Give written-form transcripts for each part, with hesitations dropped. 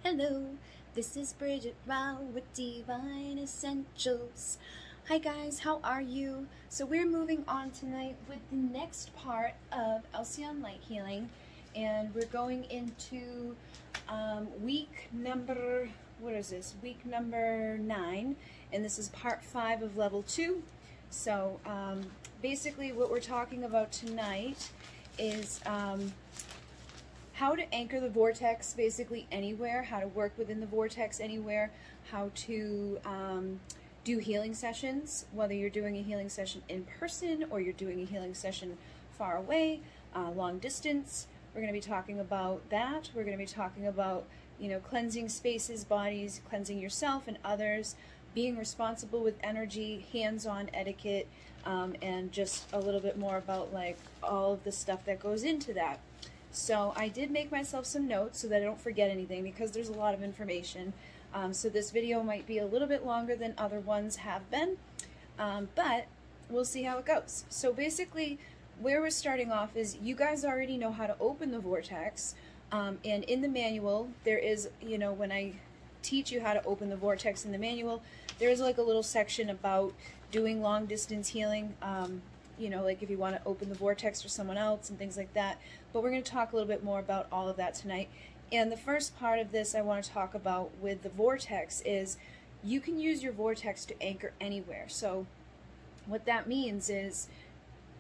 Hello, this is Bridget Rao with Divine Essentials. Hi guys, how are you? So we're moving on tonight with the next part of Alcyone Light Healing, and we're going into week number, Week number 9, and this is part 5 of level 2. So basically what we're talking about tonight is how to anchor the vortex basically anywhere, how to work within the vortex anywhere, how to do healing sessions, whether you're doing a healing session in person or you're doing a healing session far away, long distance. We're going to be talking about that. We're going to be talking about, cleansing spaces, bodies, cleansing yourself and others, being responsible with energy, hands-on etiquette, and just a little bit more about like all of the stuff that goes into that. So I did make myself some notes so that I don't forget anything, because there's a lot of information. So this video might be a little bit longer than other ones have been, but we'll see how it goes. So basically where we're starting off is you guys already know how to open the vortex, and in the manual there is, when I teach you how to open the vortex in the manual, there's like a little section about doing long distance healing, like if you want to open the vortex for someone else and things like that. But we're going to talk a little bit more about all of that tonight. And the first part of this I want to talk about with the vortex is you can use your vortex to anchor anywhere. So what that means is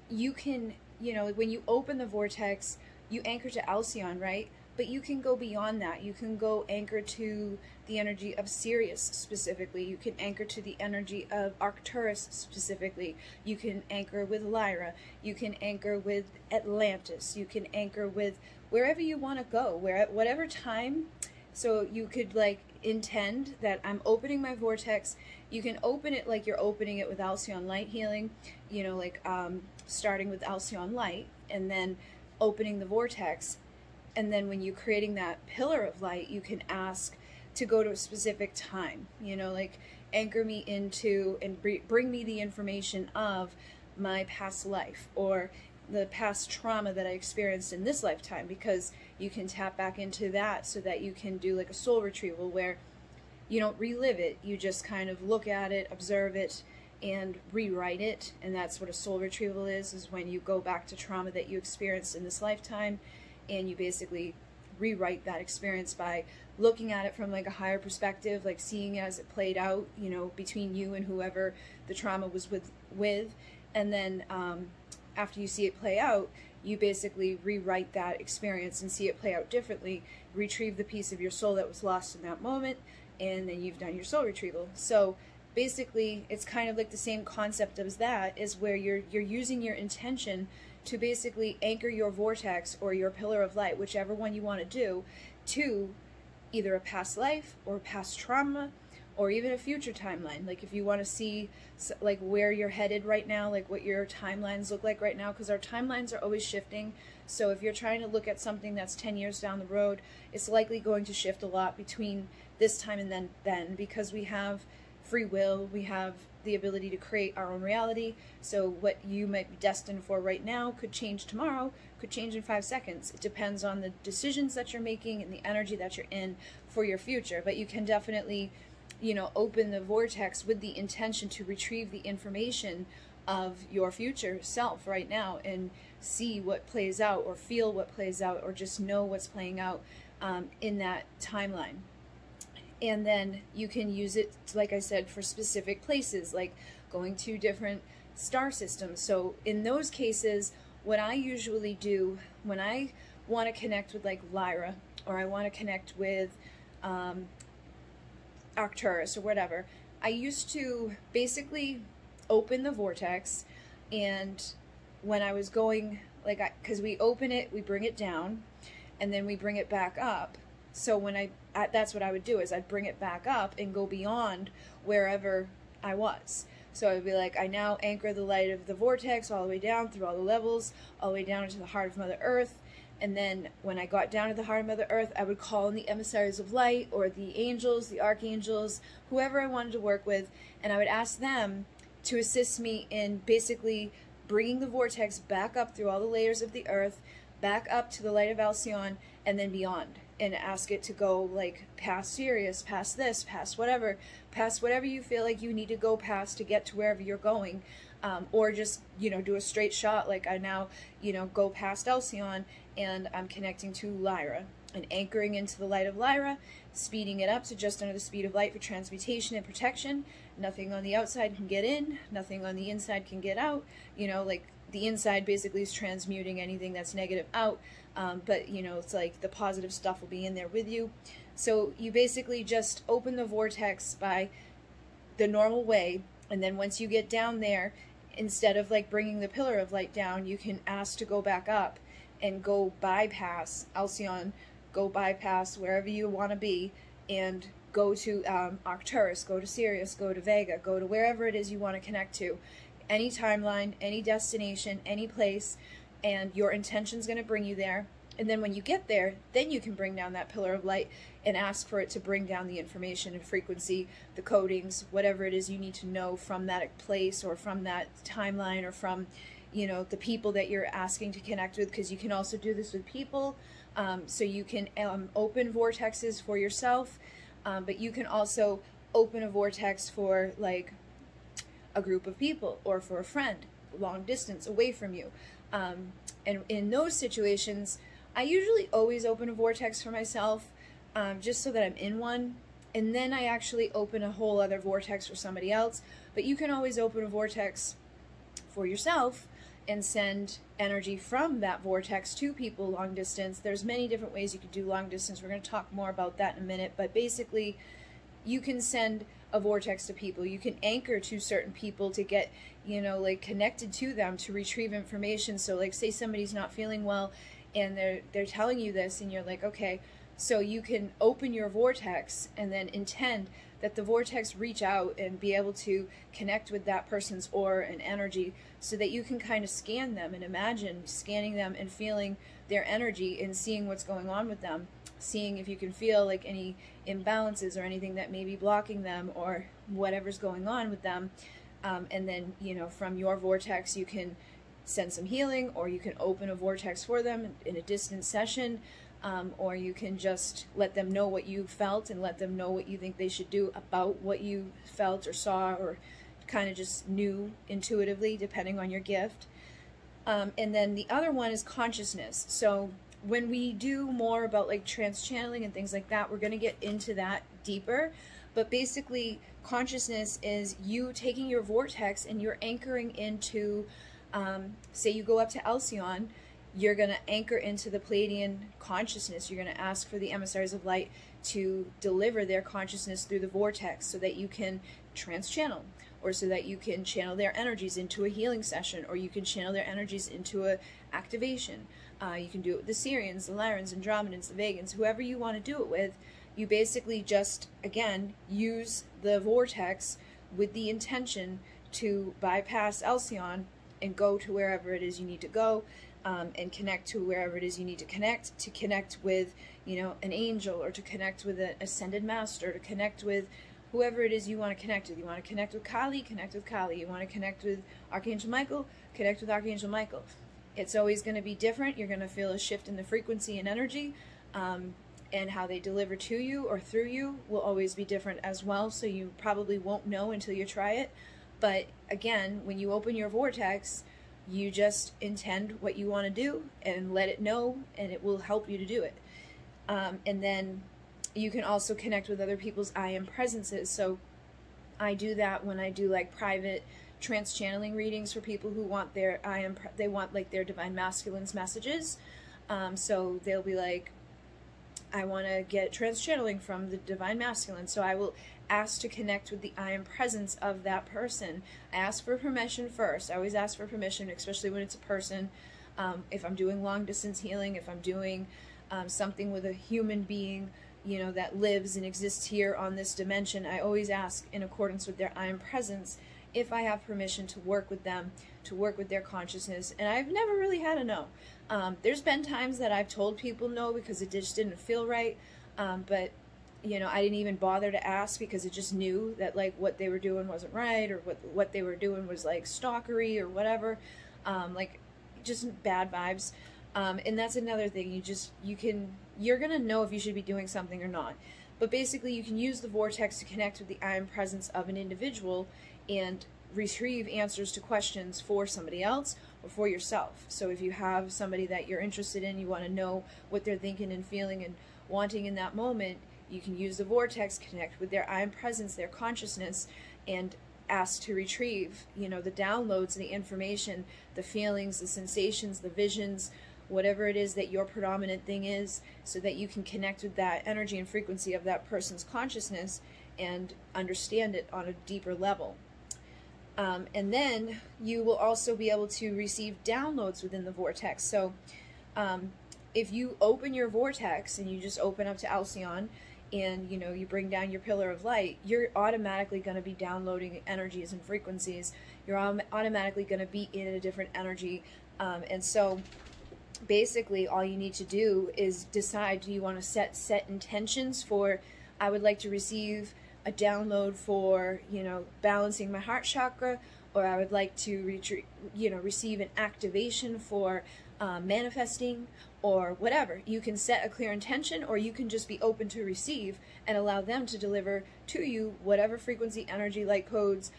you can, when you open the vortex, you anchor to Alcyone, right? But you can go beyond that. You can go anchor to the energy of Sirius specifically. You can anchor to the energy of Arcturus specifically. You can anchor with Lyra. You can anchor with Atlantis. You can anchor with wherever you want to go, whatever time. So you could like intend that I'm opening my vortex. You can open it like you're opening it with Alcyone Light Healing, starting with Alcyone Light and then opening the vortex. And then when you're creating that pillar of light, you can ask to go to a specific time, like anchor me into and bring me the information of my past life or the past trauma that I experienced in this lifetime, because you can tap back into that so that you can do like a soul retrieval where you don't relive it. You just kind of look at it, observe it, and rewrite it. And that's what a soul retrieval is when you go back to trauma that you experienced in this lifetime, and you basically rewrite that experience by looking at it from like a higher perspective, like seeing it as it played out, between you and whoever the trauma was with. And then after you see it play out, you basically rewrite that experience and see it play out differently, retrieve the piece of your soul that was lost in that moment, and then you've done your soul retrieval. So basically it's kind of like the same concept as that, is where you're using your intention to basically anchor your vortex or your pillar of light, whichever one you want to do, to either a past life or past trauma or even a future timeline. Like if you want to see like where you're headed right now, like what your timelines look like right now, because our timelines are always shifting. So if you're trying to look at something that's 10 years down the road, it's likely going to shift a lot between this time and then because we have free will, we have the ability to create our own reality. So what you might be destined for right now could change tomorrow, could change in 5 seconds. It depends on the decisions that you're making and the energy that you're in for your future. But you can definitely, open the vortex with the intention to retrieve the information of your future self right now and see what plays out or feel what plays out or just know what's playing out in that timeline. And then you can use it, like I said, for specific places, like going to different star systems. So in those cases, what I usually do when I want to connect with like Lyra, or I want to connect with Arcturus or whatever, I used to basically open the vortex, and when I was going, because we open it, we bring it down, and then we bring it back up. So when that's what I would do, is I'd bring it back up and go beyond wherever I was. So I'd be like, I now anchor the light of the vortex all the way down through all the levels, all the way down into the heart of Mother Earth. And then when I got down to the heart of Mother Earth, I would call in the emissaries of light, or the angels, the archangels, whoever I wanted to work with, and I would ask them to assist me in basically bringing the vortex back up through all the layers of the earth, back up to the light of Alcyone, and then beyond. and ask it to go like past Sirius, past this, past whatever you feel like you need to go past to get to wherever you're going. Or just, you know, do a straight shot, like I now, you know, go past Alcyone and I'm connecting to Lyra and anchoring into the light of Lyra, speeding it up to just under the speed of light for transmutation and protection. Nothing on the outside can get in, nothing on the inside can get out. You know, like the inside basically is transmuting anything that's negative out, but you know, it's like the positive stuff will be in there with you. So you basically just open the vortex by the normal way, and then once you get down there, instead of like bringing the pillar of light down, you can ask to go back up and go bypass Alcyone, go bypass wherever you want to be, and go to Arcturus, go to Sirius, go to Vega, go to wherever it is you want to connect to. Any timeline, any destination, any place, and your intention's going to bring you there. And then when you get there, then you can bring down that pillar of light and ask for it to bring down the information and frequency, the codings, whatever it is you need to know from that place or from that timeline or from, you know, the people that you're asking to connect with, because you can also do this with people. So you can open vortexes for yourself, but you can also open a vortex for like a group of people or for a friend, long distance away from you. And in those situations, I usually always open a vortex for myself, just so that I'm in one, and then I actually open a whole other vortex for somebody else. But you can always open a vortex for yourself and send energy from that vortex to people long distance. There's many different ways you could do long distance. We're going to talk more about that in a minute, but basically you can send a vortex to people. You can anchor to certain people to get, you know, like connected to them to retrieve information. So like say somebody's not feeling well and they're telling you this, and you're like, okay, so you can open your vortex and then intend that the vortex reach out and be able to connect with that person's aura and energy, so that you can kind of scan them and imagine scanning them and feeling their energy and seeing what's going on with them, seeing if you can feel like any imbalances or anything that may be blocking them or whatever's going on with them. And then, you know, from your vortex you can send some healing, or you can open a vortex for them in a distant session, or you can just let them know what you felt and let them know what you think they should do about what you felt or saw or kind of just knew intuitively, depending on your gift. And then the other one is consciousness. So when we do more about like trance channeling and things like that, we're going to get into that deeper. But basically consciousness is you taking your vortex and you're anchoring into, say you go up to Alcyone, you're going to anchor into the Pleiadian consciousness. You're going to ask for the emissaries of light to deliver their consciousness through the vortex so that you can trance channel, or so that you can channel their energies into a healing session, or you can channel their energies into a activation. You can do it with the Syrians, the Lyrans, Andromedans, the Vegans, whoever you want to do it with. You basically just, again, use the vortex with the intention to bypass Alcyone and go to wherever it is you need to go, and connect to wherever it is you need to connect with, you know, an angel, or to connect with an ascended master, to connect with whoever it is you want to connect with. You want to connect with Kali, connect with Kali. You want to connect with Archangel Michael, connect with Archangel Michael. It's always going to be different. You're going to feel a shift in the frequency and energy, and how they deliver to you or through you will always be different as well, so you probably won't know until you try it. But again, when you open your vortex, you just intend what you want to do and let it know, and it will help you to do it. And then you can also connect with other people's I am presences. So I do that when I do like private trance channeling readings for people who want their they want like their divine masculine's messages. So they'll be like, I want to get trance channeling from the divine masculine. So I will ask to connect with the I am presence of that person. I ask for permission first. I always ask for permission, especially when it's a person. If I'm doing long distance healing, if I'm doing something with a human being, you know, that lives and exists here on this dimension, I always ask in accordance with their I am presence if I have permission to work with them, to work with their consciousness. And I've never really had a no. There's been times that I've told people no because it just didn't feel right, but you know, I didn't even bother to ask because it just knew that like what they were doing wasn't right, or what they were doing was like stalkery or whatever, like just bad vibes. And that's another thing. You you're going to know if you should be doing something or not. But basically, you can use the vortex to connect with the I am presence of an individual and retrieve answers to questions for somebody else or for yourself. So if you have somebody that you're interested in, you want to know what they're thinking and feeling and wanting in that moment, you can use the vortex, connect with their I am presence, their consciousness, and ask to retrieve, you know, the downloads, the information, the feelings, the sensations, the visions, whatever it is that your predominant thing is, so that you can connect with that energy and frequency of that person's consciousness and understand it on a deeper level. And then you will also be able to receive downloads within the vortex. So if you open your vortex and you just open up to Alcyone and, you know, you bring down your pillar of light, you're automatically going to be downloading energies and frequencies. You're automatically going to be in a different energy. And so basically all you need to do is decide, do you want to set intentions for, I would like to receive a download for, you know, balancing my heart chakra, or I would like to receive an activation for manifesting, or whatever. You can set a clear intention, or you can just be open to receive and allow them to deliver to you whatever frequency, energy, light codes,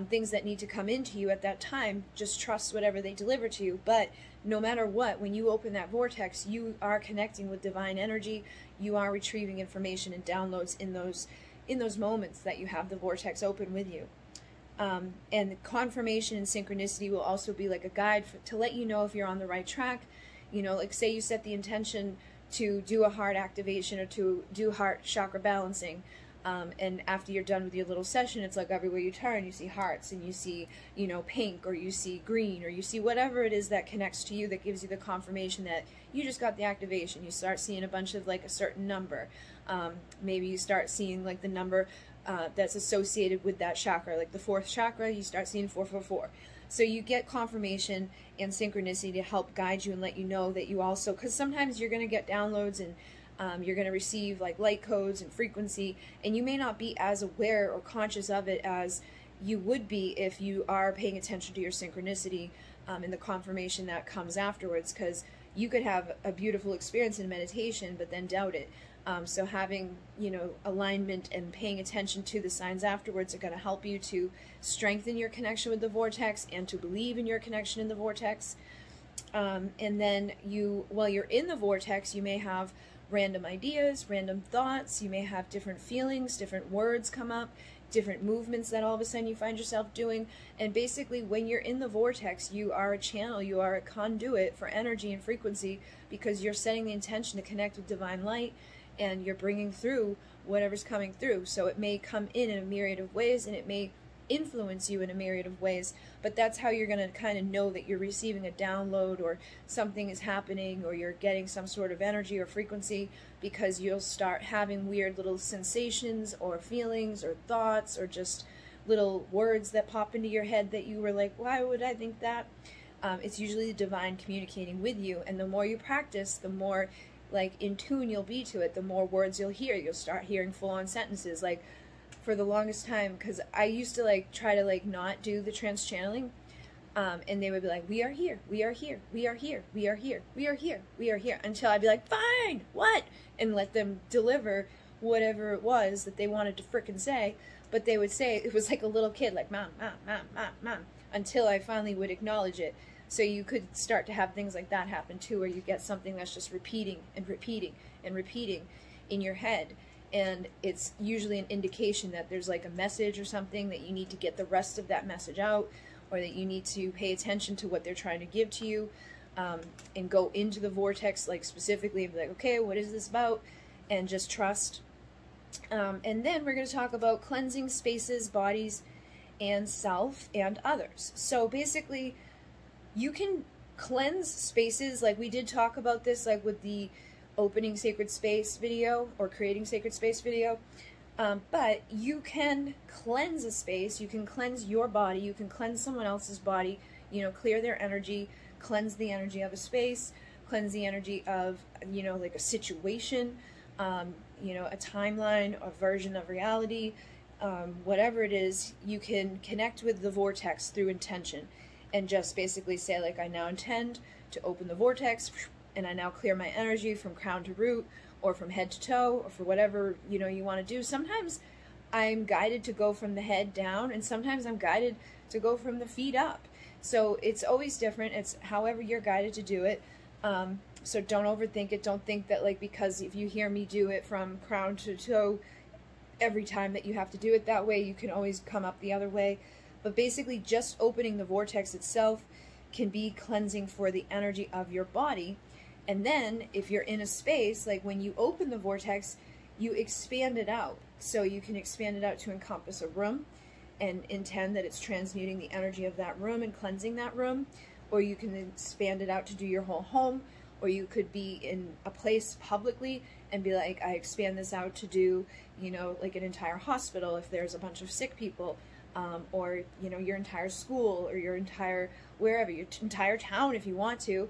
things that need to come into you at that time. Just trust whatever they deliver to you. But no matter what, when you open that vortex, you are connecting with divine energy. You are retrieving information and downloads in those moments that you have the vortex open with you. And confirmation and synchronicity will also be like a guide to let you know if you're on the right track. You know, like say you set the intention to do a heart activation or to do heart chakra balancing, and after you're done with your little session, it's like everywhere you turn, you see hearts, and you see, you know, pink, or you see green, or you see whatever it is that connects to you, that gives you the confirmation that you just got the activation. You start seeing a bunch of like a certain number. Maybe you start seeing like the number that's associated with that chakra, like the 4th chakra, you start seeing 444. So you get confirmation and synchronicity to help guide you and let you know that you also, because sometimes you're going to get downloads and you're going to receive like light codes and frequency, and you may not be as aware or conscious of it as you would be if you are paying attention to your synchronicity and the confirmation that comes afterwards, because you could have a beautiful experience in meditation but then doubt it. So having, you know, alignment and paying attention to the signs afterwards are going to help you to strengthen your connection with the vortex and to believe in your connection in the vortex. And then while you're in the vortex, you may have random ideas, random thoughts, you may have different feelings, different words come up, different movements that all of a sudden you find yourself doing. And basically when you're in the vortex, you are a channel, you are a conduit for energy and frequency, because you're setting the intention to connect with divine light, and you're bringing through whatever's coming through. So it may come in a myriad of ways, and it may influence you in a myriad of ways, but that's how you're going to kind of know that you're receiving a download, or something is happening, or you're getting some sort of energy or frequency, because you'll start having weird little sensations or feelings or thoughts, or just little words that pop into your head that you were like, why would I think that? It's usually the divine communicating with you, and the more you practice, the more like in tune you'll be to it, the more words you'll hear. You'll start hearing full-on sentences. Like for the longest time, because I used to like try to like not do the trance channeling, and they would be like, we are here, we are here, we are here, we are here, we are here, we are here, until I'd be like, fine, what? And let them deliver whatever it was that they wanted to frickin' say. But they would say, it was like a little kid, like mom, mom, mom, mom, mom, until I finally would acknowledge it. So you could start to have things like that happen too, where you get something that's just repeating and repeating and repeating in your head. And it's usually an indication that there's like a message or something that you need to get the rest of that message out, or that you need to pay attention to what they're trying to give to you, and go into the vortex like specifically and be like, okay, what is this about? And just trust. And then we're going to talk about cleansing spaces, bodies, and self and others. So basically, you can cleanse spaces, like we did talk about this, like with the opening sacred space video or creating sacred space video, but you can cleanse a space, you can cleanse your body, you can cleanse someone else's body, you know, clear their energy, cleanse the energy of a space, cleanse the energy of, you know, like a situation, you know, a timeline, a version of reality, whatever it is. You can connect with the vortex through intention. And just basically say, like, I now intend to open the vortex, and I now clear my energy from crown to root, or from head to toe, or for whatever, you know, you want to do. Sometimes I'm guided to go from the head down, and sometimes I'm guided to go from the feet up. So it's always different. It's however you're guided to do it. So don't overthink it. Don't think that, like, because if you hear me do it from crown to toe every time, that you have to do it that way. You can always come up the other way. But basically, just opening the vortex itself can be cleansing for the energy of your body. And then if you're in a space, like when you open the vortex, you expand it out. So you can expand it out to encompass a room and intend that it's transmuting the energy of that room and cleansing that room. Or you can expand it out to do your whole home. Or you could be in a place publicly and be like, I expand this out to do, you know, like an entire hospital if there's a bunch of sick people. Or, you know, your entire school, or your entire, wherever, your entire town if you want to.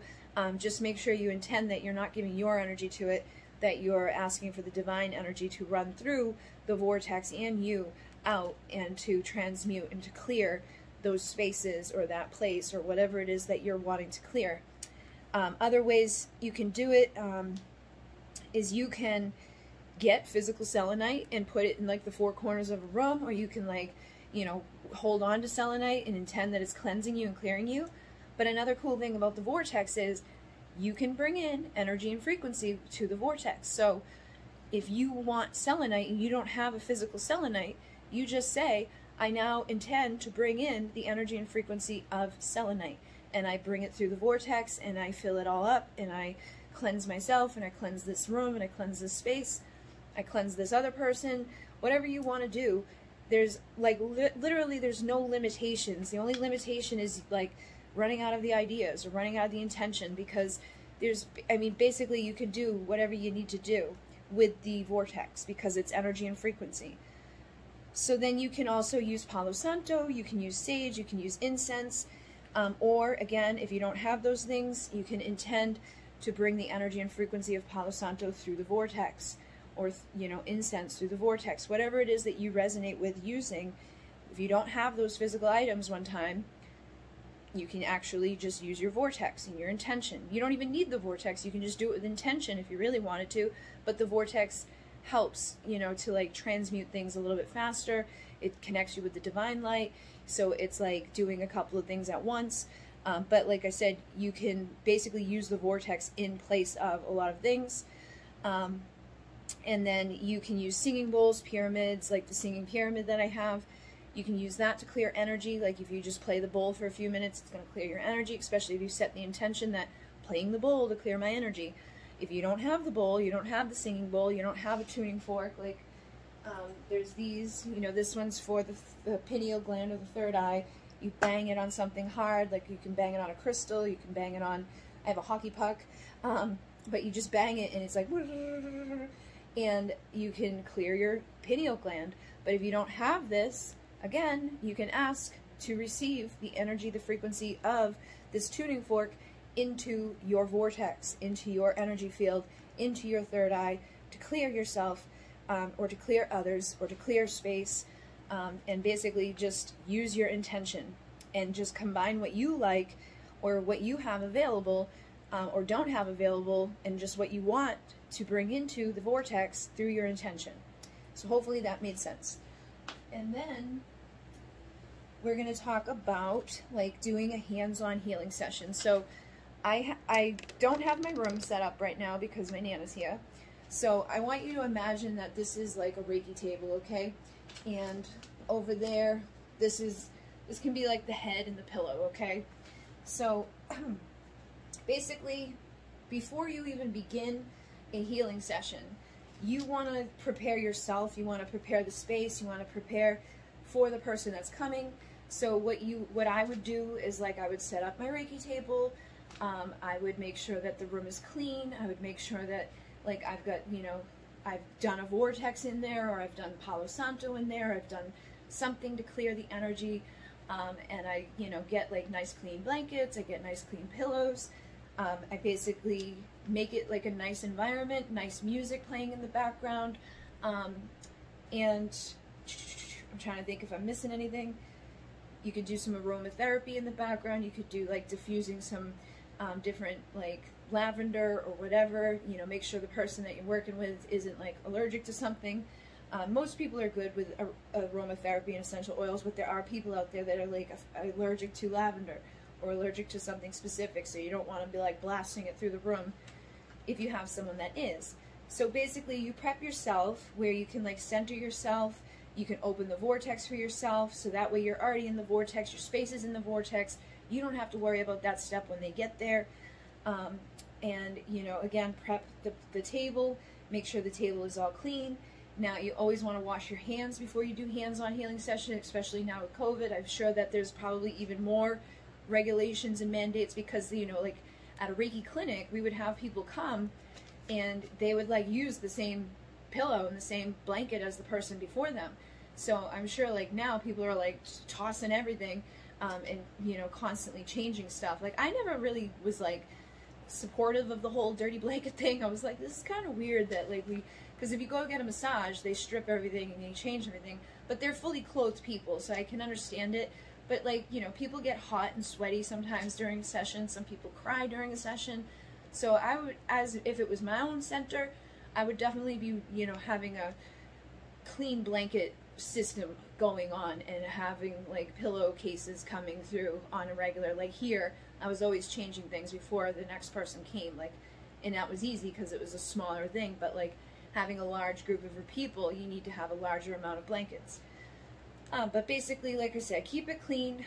Just make sure you intend that you're not giving your energy to it, that you're asking for the divine energy to run through the vortex and you out, and to transmute and to clear those spaces or that place or whatever it is that you're wanting to clear. Other ways you can do it is you can get physical selenite and put it in like the four corners of a room, or you can, like, you know, hold on to selenite and intend that it's cleansing you and clearing you. But another cool thing about the vortex is you can bring in energy and frequency to the vortex. So if you want selenite and you don't have a physical selenite, you just say, I now intend to bring in the energy and frequency of selenite. And I bring it through the vortex, and I fill it all up, and I cleanse myself, and I cleanse this room, and I cleanse this space, I cleanse this other person. Whatever you want to do, there's like literally there's no limitations. The only limitation is like running out of the ideas or running out of the intention, because there's, I mean, basically you can do whatever you need to do with the vortex because it's energy and frequency. So then you can also use Palo Santo, you can use sage, you can use incense. Or again, if you don't have those things, you can intend to bring the energy and frequency of Palo Santo through the vortex, or, you know, incense through the vortex, whatever it is that you resonate with using. If you don't have those physical items one time, you can actually just use your vortex and your intention. You don't even need the vortex. You can just do it with intention if you really wanted to, but the vortex helps, you know, to like transmute things a little bit faster. It connects you with the divine light. So it's like doing a couple of things at once. But like I said, you can basically use the vortex in place of a lot of things. And then you can use singing bowls, pyramids, like the singing pyramid that I have. You can use that to clear energy. Like if you just play the bowl for a few minutes, it's going to clear your energy, especially if you set the intention that playing the bowl to clear my energy. If you don't have the bowl, you don't have the singing bowl, you don't have a tuning fork, like there's these, you know, this one's for the pineal gland or the third eye. You bang it on something hard, like you can bang it on a crystal, you can bang it on, I have a hockey puck, but you just bang it and it's like, and you can clear your pineal gland. But if you don't have this, again, you can ask to receive the energy, the frequency of this tuning fork into your vortex, into your energy field, into your third eye, to clear yourself, or to clear others, or to clear space, and basically just use your intention and just combine what you like or what you have available or don't have available, and just what you want to bring into the vortex through your intention. So hopefully that made sense. And then we're going to talk about like doing a hands-on healing session. So I don't have my room set up right now because my Nana's here. So I want you to imagine that this is like a Reiki table, okay? And over there, this can be like the head and the pillow, okay? So basically, before you even begin a healing session, you want to prepare yourself, you want to prepare the space, you want to prepare for the person that's coming. So what I would do is, like, I would set up my Reiki table, I would make sure that the room is clean, I would make sure that, like, I've got, you know, I've done a vortex in there, or I've done Palo Santo in there, I've done something to clear the energy, and I, you know, get like nice clean blankets, I get nice clean pillows, I basically make it like a nice environment, nice music playing in the background, and I'm trying to think if I'm missing anything. You could do some aromatherapy in the background, you could do like diffusing some different like lavender or whatever. You know, make sure the person that you're working with isn't like allergic to something. Most people are good with aromatherapy and essential oils, but there are people out there that are like allergic to lavender or allergic to something specific, so you don't want to be like blasting it through the room if you have someone that is. So basically you prep yourself where you can like center yourself, you can open the vortex for yourself, so that way you're already in the vortex, your space is in the vortex, you don't have to worry about that step when they get there. And you know, again, prep the table, make sure the table is all clean. Now, you always want to wash your hands before you do hands-on healing session, especially now with COVID. I'm sure that there's probably even more regulations and mandates because, you know, like at a Reiki clinic, we would have people come and they would like use the same pillow and the same blanket as the person before them. So I'm sure like now people are like tossing everything and, you know, constantly changing stuff. Like I never really was like supportive of the whole dirty blanket thing. I was like, this is kind of weird that like because if you go get a massage, they strip everything and they change everything, but they're fully clothed people, so I can understand it. But like, you know, people get hot and sweaty sometimes during a session. Some people cry during a session. So I would, as if it was my own center, I would definitely be, you know, having a clean blanket system going on and having like pillowcases coming through on a regular. Like here, I was always changing things before the next person came, like, and that was easy because it was a smaller thing. But like having a large group of people, you need to have a larger amount of blankets. But basically, like I said, keep it clean,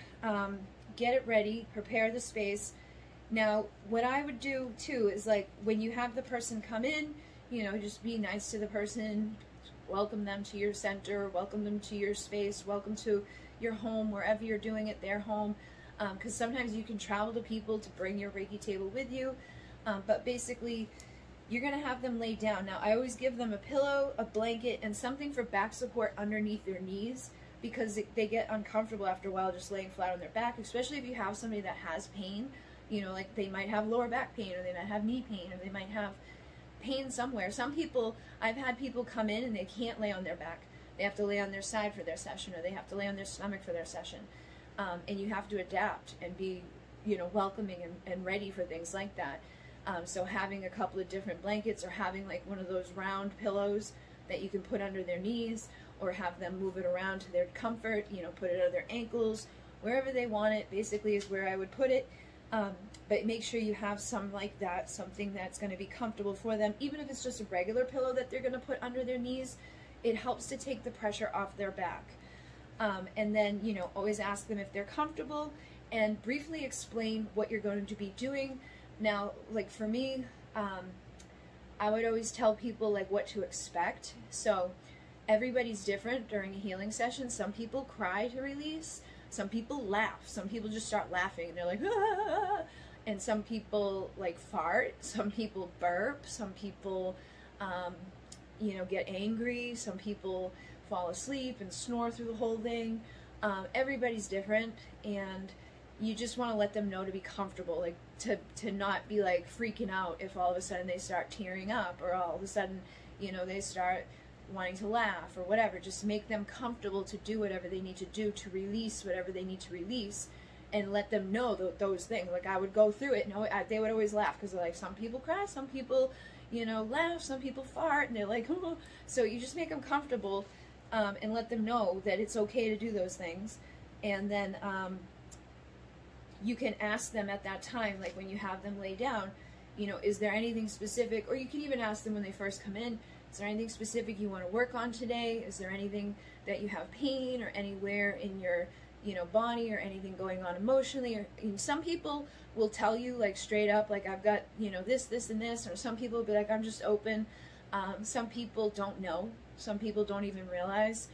get it ready, prepare the space. Now, what I would do too is like when you have the person come in, you know, just be nice to the person, welcome them to your center, welcome them to your space, welcome to your home, wherever you're doing it, their home. Because sometimes you can travel to people to bring your Reiki table with you. But basically, you're going to have them lay down. Now, I always give them a pillow, a blanket, and something for back support underneath their knees because they get uncomfortable after a while just laying flat on their back, especially if you have somebody that has pain. You know, like they might have lower back pain, or they might have knee pain, or they might have pain somewhere. Some people, I've had people come in and they can't lay on their back. They have to lay on their side for their session, or they have to lay on their stomach for their session. And you have to adapt and be, you know, welcoming and ready for things like that. So having a couple of different blankets, or having like one of those round pillows that you can put under their knees, or have them move it around to their comfort, you know, put it under their ankles, wherever they want it, basically is where I would put it. But make sure you have some like that, something that's going to be comfortable for them. Even if it's just a regular pillow that they're going to put under their knees, it helps to take the pressure off their back. And then, you know, always ask them if they're comfortable and briefly explain what you're going to be doing. Now, like for me, I would always tell people like what to expect. So everybody's different during a healing session. Some people cry to release. Some people laugh. Some people just start laughing and they're like, ah! And some people like fart. Some people burp. Some people, you know, get angry. Some people fall asleep and snore through the whole thing. Everybody's different, and you just want to let them know to be comfortable, like to not be like freaking out if all of a sudden they start tearing up, or all of a sudden, you know, they start wanting to laugh or whatever. Just make them comfortable to do whatever they need to do to release whatever they need to release, and let them know those things. Like I would go through it, and they would always laugh because like some people cry, some people, you know, laugh, some people fart, and they're like, oh. So you just make them comfortable and let them know that it's okay to do those things. And then you can ask them at that time, like when you have them lay down, you know, is there anything specific, or you can even ask them when they first come in, is there anything specific you want to work on today? Is there anything that you have pain or anywhere in your, you know, body, or anything going on emotionally? Or some people will tell you like straight up, like I've got, you know, this, and this, or some people will be like, I'm just open. Some people don't know. Some people don't even realize.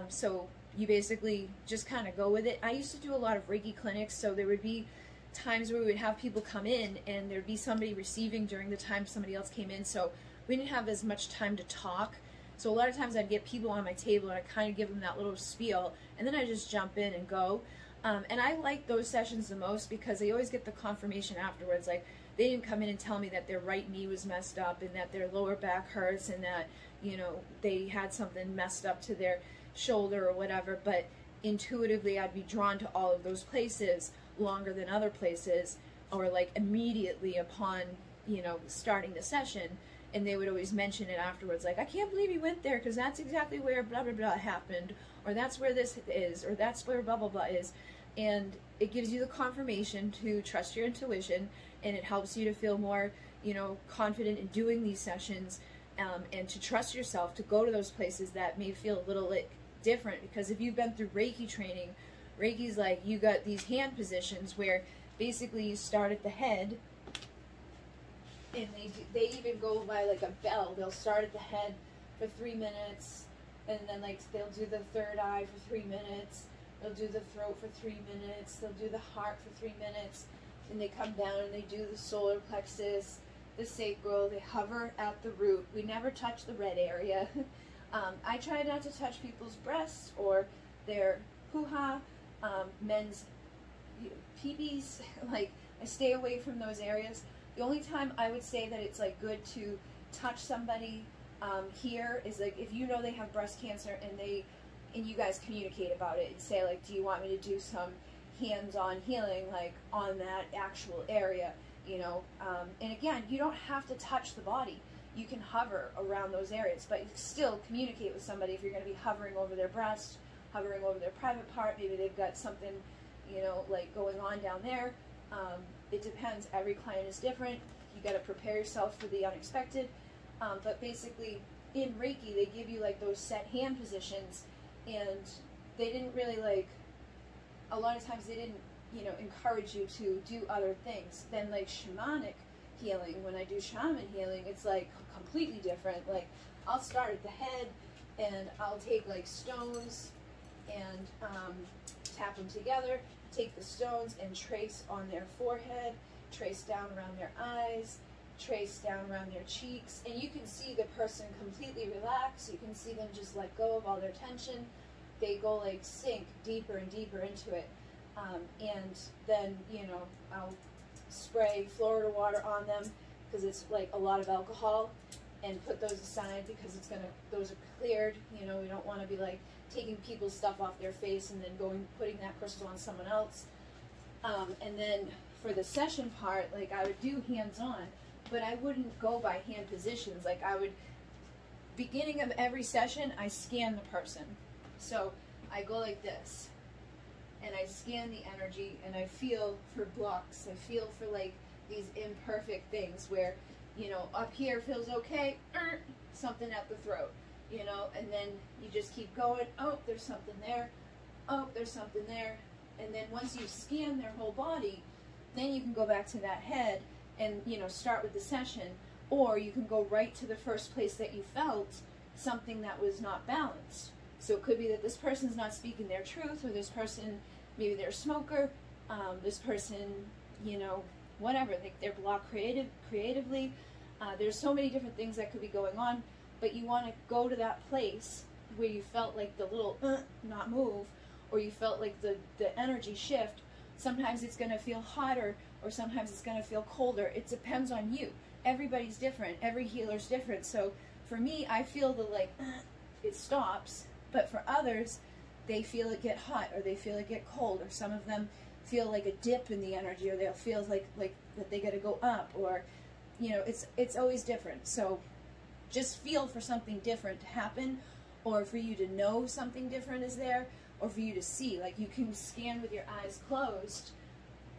So you basically just kind of go with it. I used to do a lot of Reiki clinics, so there would be times where we would have people come in and there'd be somebody receiving during the time somebody else came in, so we didn't have as much time to talk. So a lot of times I'd get people on my table and I'd kind of give them that little spiel, and then I just jump in and go. And I like those sessions the most because they always get the confirmation afterwards. Like, they didn't come in and tell me that their right knee was messed up and that their lower back hurts and that, you know, they had something messed up to their shoulder or whatever, but intuitively I'd be drawn to all of those places longer than other places, or like immediately upon, you know, starting the session, and they would always mention it afterwards, like, I can't believe you went there, because that's exactly where blah blah blah happened, or that's where this is, or that's where blah blah blah is. And it gives you the confirmation to trust your intuition, and it helps you to feel more, you know, confident in doing these sessions, and to trust yourself to go to those places that may feel a little like different. Because if you've been through Reiki training, Reiki's like, you got these hand positions where basically you start at the head, and they even go by like a bell. They'll start at the head for 3 minutes, and then like they'll do the third eye for 3 minutes, they'll do the throat for 3 minutes, they'll do the heart for 3 minutes, and they come down and they do the solar plexus, the sacral, they hover at the root. We never touch the red area. I try not to touch people's breasts or their hoo-ha, men's peepees. Like, I stay away from those areas. The only time I would say that it's like good to touch somebody here is like if you know they have breast cancer and you guys communicate about it and say like, do you want me to do some hands-on healing like on that actual area, you know? And again, you don't have to touch the body. You can hover around those areas, but still communicate with somebody if you're going to be hovering over their breast, hovering over their private part. Maybe they've got something, you know, like going on down there. It depends. Every client is different. You got to prepare yourself for the unexpected. But basically, in Reiki, they give you like those set hand positions, and they didn't really like, a lot of times they didn't, you know, encourage you to do other things. Then like shamanic healing, when I do shaman healing, it's like completely different. Like, I'll start at the head, and I'll take like stones and tap them together, take the stones and trace on their forehead, trace down around their eyes, trace down around their cheeks, and you can see the person completely relax. You can see them just let go of all their tension. They go like sink deeper and deeper into it. And then, you know, I'll spray Florida water on them because it's like a lot of alcohol, and put those aside because it's gonna, those are cleared. You know, we don't want to be like taking people's stuff off their face and then putting that crystal on someone else. And then for the session part, like I would do hands-on, but I wouldn't go by hand positions. Like I would, beginning of every session, I scan the person. So I go like this, and I scan the energy, and I feel for blocks. I feel for like these imperfect things where, you know, up here feels okay, something at the throat, you know, and then you just keep going. Oh, there's something there. Oh, there's something there. And then once you scan their whole body, then you can go back to that head and, you know, start with the session. Or you can go right to the first place that you felt something that was not balanced. So it could be that this person's not speaking their truth, or this person, maybe they're a smoker, this person, you know, whatever, they're blocked creatively. There's so many different things that could be going on, but you want to go to that place where you felt like the little not move, or you felt like the energy shift. Sometimes it's going to feel hotter, or sometimes it's going to feel colder. It depends on you. Everybody's different. Every healer's different. So for me, I feel the like, it stops, but for others, they feel it get hot, or they feel it get cold, or some of them feel like a dip in the energy, or they'll feel like that they got to go up, or, you know, it's always different. So just feel for something different to happen, or for you to know something different is there, or for you to see. Like, you can scan with your eyes closed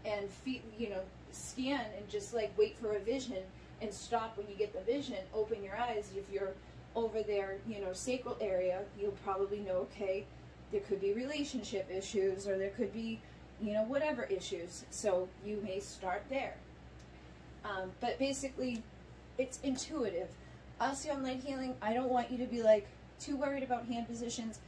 and feel, you know, scan and just like wait for a vision and stop when you get the vision. Open your eyes. If you're over their, you know, sacral area, you'll probably know, okay, there could be relationship issues, or there could be, you know, whatever issues. So you may start there. But basically, it's intuitive. Alcyone Light Healing, I don't want you to be like too worried about hand positions.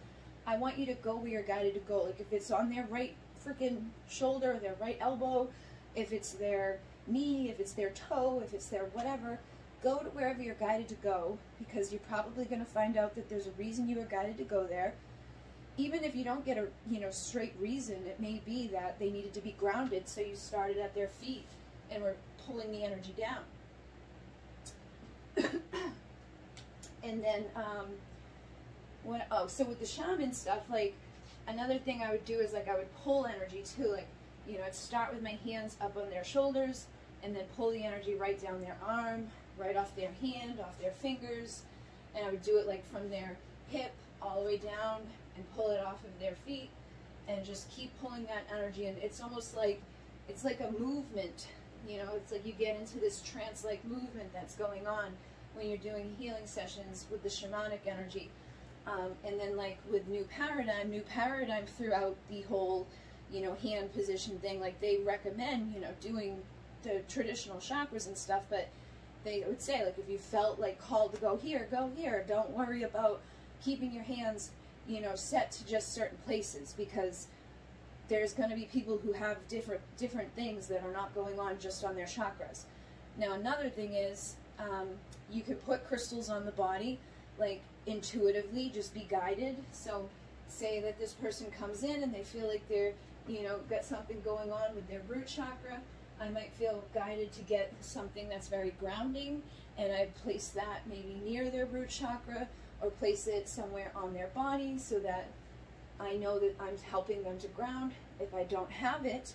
I want you to go where you're guided to go. Like if it's on their right freaking shoulder, their right elbow, if it's their knee, if it's their toe, if it's their whatever, go to wherever you're guided to go, because you're probably going to find out that there's a reason you were guided to go there. Even if you don't get a, you know, straight reason, it may be that they needed to be grounded, so you started at their feet and were pulling the energy down. And then, so with the shaman stuff, like, another thing I would do is, like, I would pull energy too. Like, you know, I'd start with my hands up on their shoulders, and then pull the energy right down their arm, right off their hand, off their fingers, and I would do it like from their hip all the way down and pull it off of their feet, and just keep pulling that energy. And it's almost like, it's like a movement, you know, it's like you get into this trance-like movement that's going on when you're doing healing sessions with the shamanic energy. And then like with New Paradigm throughout the whole, you know, hand position thing, like they recommend, you know, doing the traditional chakras and stuff, but they would say, like, if you felt like called to go here, go here. Don't worry about keeping your hands, you know, set to just certain places, because there's going to be people who have different things that are not going on just on their chakras. Now, another thing is, you could put crystals on the body, like intuitively, just be guided. So say that this person comes in and they feel like they're, you know, got something going on with their root chakra. I might feel guided to get something that's very grounding, and I place that maybe near their root chakra, or place it somewhere on their body so that I know that I'm helping them to ground. If I don't have it,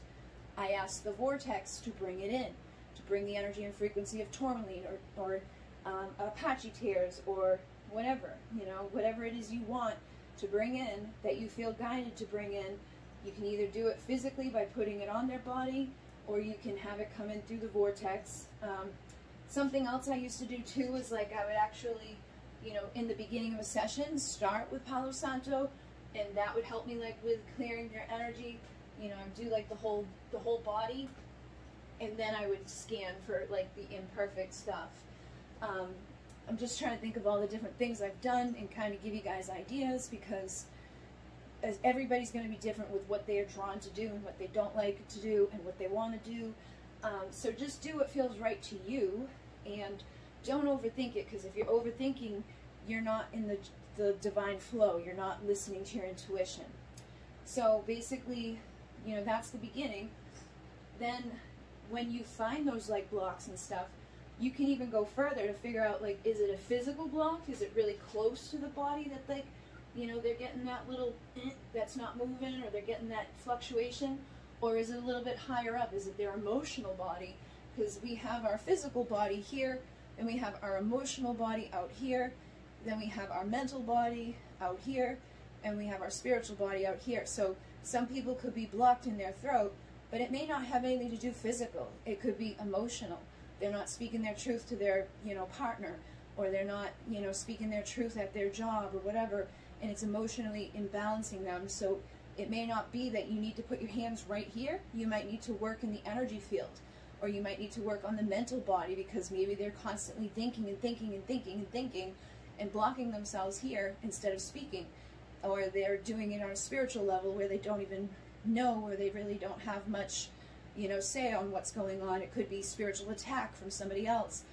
I ask the Vortex to bring it in, to bring the energy and frequency of tourmaline or Apache tears, or whatever, you know, whatever it is you want to bring in, that you feel guided to bring in. You can either do it physically by putting it on their body, or you can have it come in through the Vortex. Something else I used to do too is, like, I would actually, you know, in the beginning of a session, start with Palo Santo, and that would help me, like, with clearing their energy. You know, I'd do like the whole body, and then I would scan for like the imperfect stuff. I'm just trying to think of all the different things I've done and kind of give you guys ideas, because as everybody's going to be different with what they are drawn to do and what they don't like to do and what they want to do. So just do what feels right to you, and don't overthink it, because if you're overthinking, you're not in the divine flow. You're not listening to your intuition. So basically, you know, that's the beginning. Then when you find those like blocks and stuff, you can even go further to figure out, like, is it a physical block? Is it really close to the body that, like, you know, they're getting that little that's not moving, or they're getting that fluctuation? Or is it a little bit higher up? Is it their emotional body? Because we have our physical body here, and we have our emotional body out here, then we have our mental body out here, and we have our spiritual body out here. So some people could be blocked in their throat, but it may not have anything to do physical. It could be emotional. They're not speaking their truth to their, you know, partner, or they're not, you know, speaking their truth at their job or whatever, and it's emotionally imbalancing them. So it may not be that you need to put your hands right here. You might need to work in the energy field, or you might need to work on the mental body, because maybe they're constantly thinking and thinking and thinking and thinking and blocking themselves here instead of speaking. Or they're doing it on a spiritual level where they don't even know, or they really don't have much, you know, say on what's going on. It could be spiritual attack from somebody else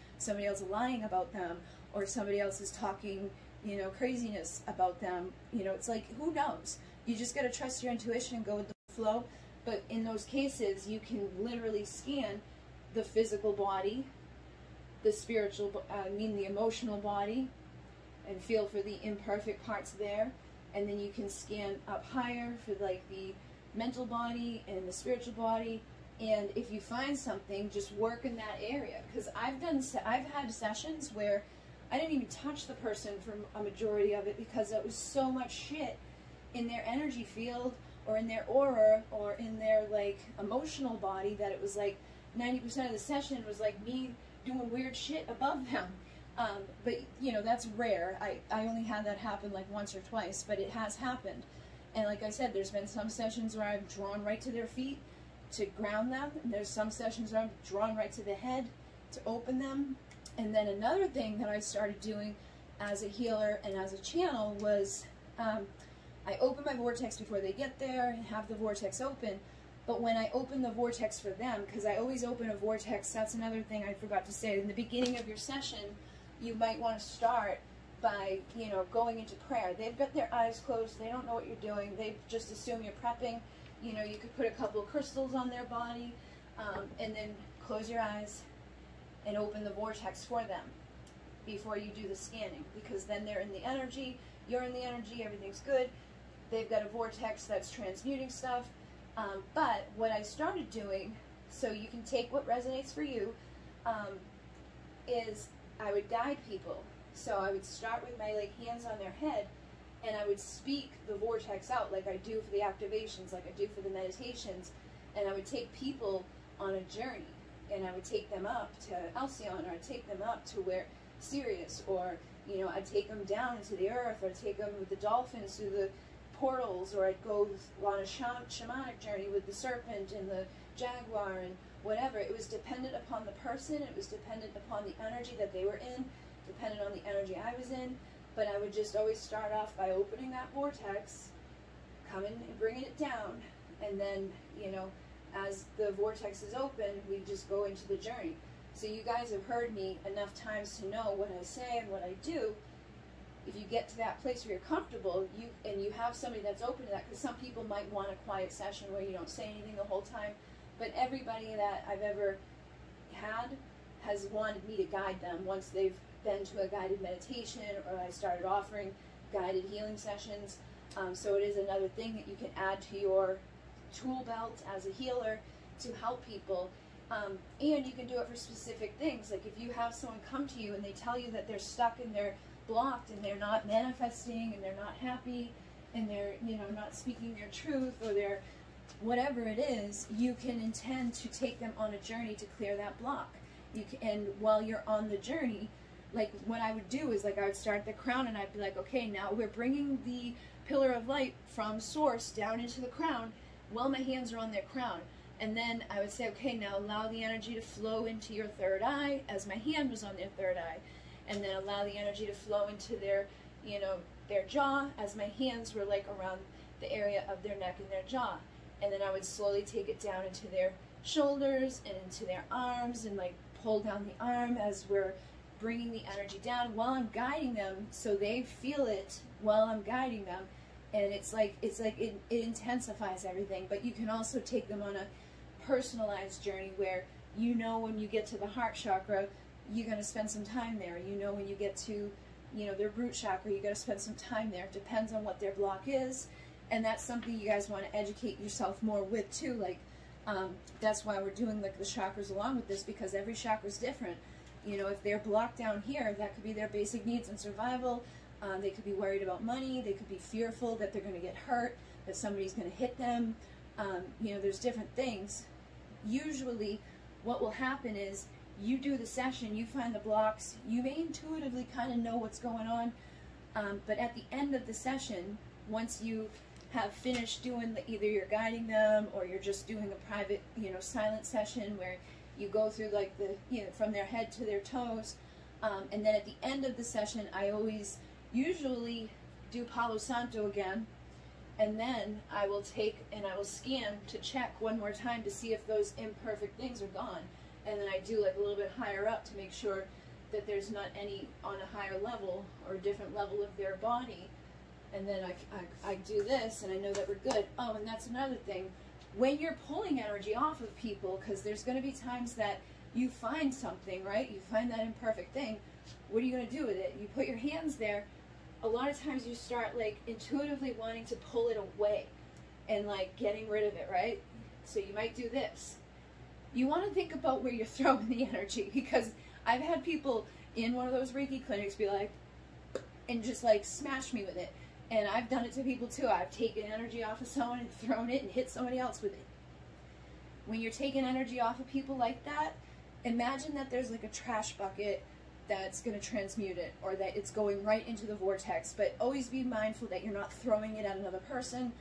lying about them, or somebody else is talking, you know, craziness about them. You know, it's like, who knows? You just got to trust your intuition and go with the flow. But in those cases, you can literally scan the physical body, the spiritual, the emotional body, and feel for the imperfect parts there. And then you can scan up higher for like the mental body and the spiritual body. And if you find something, just work in that area. Because I've had sessions where I didn't even touch the person for a majority of it, because it was so much shit in their energy field, or in their aura, or in their like emotional body, that it was like 90% of the session was like me doing weird shit above them. But you know, that's rare. I only had that happen like once or twice, but it has happened. And like I said, there's been some sessions where I've drawn right to their feet to ground them, and there's some sessions where I've drawn right to the head to open them. And then another thing that I started doing as a healer and as a channel was, I open my vortex before they get there and have the vortex open. But when I open the vortex for them, because I always open a vortex, that's another thing I forgot to say. In the beginning of your session, you might want to start by, you know, going into prayer. They've got their eyes closed. They don't know what you're doing. They just assume you're prepping. You know, you could put a couple of crystals on their body, and then close your eyes and open the vortex for them before you do the scanning, because then they're in the energy, you're in the energy, everything's good. They've got a vortex that's transmuting stuff. But what I started doing So you can take what resonates for you. Is I would guide people. So I would start with my like hands on their head, and I would speak the vortex out like I do for the activations, like I do for the meditations, and I would take people on a journey, and I would take them up to Alcyone, or I'd take them up to where Sirius, or you know, I'd take them down into the earth, or I'd take them with the dolphins through the portals, or I'd go on a shamanic journey with the serpent and the jaguar and whatever. It was dependent upon the person, it was dependent upon the energy that they were in, dependent on the energy I was in, but I would just always start off by opening that vortex, coming and bringing it down, and then, you know, as the vortex is open, we just go into the journey. So you guys have heard me enough times to know what I say and what I do. If you get to that place where you're comfortable, you have somebody that's open to that, because some people might want a quiet session where you don't say anything the whole time, but everybody that I've ever had has wanted me to guide them once they've been to a guided meditation, or I started offering guided healing sessions. So it is another thing that you can add to your tool belt as a healer to help people. And you can do it for specific things. Like if you have someone come to you and they tell you that they're stuck and they're blocked and they're not manifesting and they're not happy and they're, you know, not speaking their truth, or they're whatever it is, you can intend to take them on a journey to clear that block. You can, and while you're on the journey, like what I would do is like I would start at the crown and I'd be like, okay, now we're bringing the pillar of light from source down into the crown while my hands are on their crown. And then I would say, okay, now allow the energy to flow into your third eye as my hand was on their third eye. And then allow the energy to flow into their, you know, their jaw as my hands were like around the area of their neck and their jaw. And then I would slowly take it down into their shoulders and into their arms, and like pull down the arm as we're bringing the energy down while I'm guiding them, so they feel it while I'm guiding them. And it's like it intensifies everything. But you can also take them on a personalized journey where, you know, when you get to the heart chakra, you're going to spend some time there. You know, when you get to, you know, their root chakra, you got to spend some time there. It depends on what their block is, and that's something you guys want to educate yourself more with too. Like that's why we're doing like the chakras along with this, because every chakra is different. You know, if they're blocked down here, that could be their basic needs and survival. They could be worried about money. They could be fearful that they're going to get hurt, that somebody's going to hit them. You know, there's different things. Usually what will happen is you do the session, you find the blocks, you may intuitively kind of know what's going on, but at the end of the session, once you have finished doing either you're guiding them or you're just doing a private, you know, silent session where you go through like the, you know, from their head to their toes, and then at the end of the session, I always usually do Palo Santo again, and then I will take and I will scan to check one more time to see if those imperfect things are gone. And then I do like a little bit higher up to make sure that there's not any on a higher level or a different level of their body. And then I do this, and I know that we're good. Oh, and that's another thing. When you're pulling energy off of people, because there's going to be times that you find something, right? You find that imperfect thing. What are you going to do with it? You put your hands there. A lot of times you start like intuitively wanting to pull it away and like getting rid of it, right? So you might do this. You want to think about where you're throwing the energy, because I've had people in one of those Reiki clinics be like, and just like smash me with it. And I've done it to people too. I've taken energy off of someone and thrown it and hit somebody else with it. When you're taking energy off of people like that, imagine that there's like a trash bucket that's going to transmute it, or that it's going right into the vortex. But always be mindful that you're not throwing it at another person,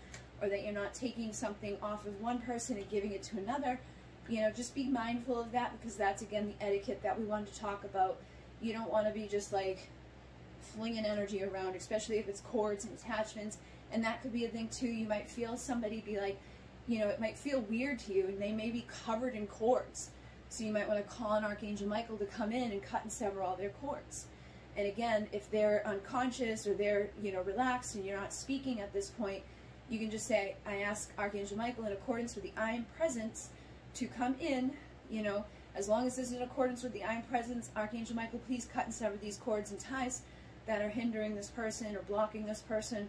or that you're not taking something off of one person and giving it to another. You know, just be mindful of that, because that's, again, the etiquette that we wanted to talk about. You don't want to be just, like, flinging energy around, especially if it's cords and attachments. And that could be a thing, too. You might feel somebody be like, you know, it might feel weird to you, and they may be covered in cords. So you might want to call on Archangel Michael to come in and cut and sever all their cords. And, again, if they're unconscious or they're, you know, relaxed and you're not speaking at this point, you can just say, I ask Archangel Michael, in accordance with the I Am Presence, to come in, you know, as long as this is in accordance with the I Am Presence, Archangel Michael, please cut and sever these cords and ties that are hindering this person or blocking this person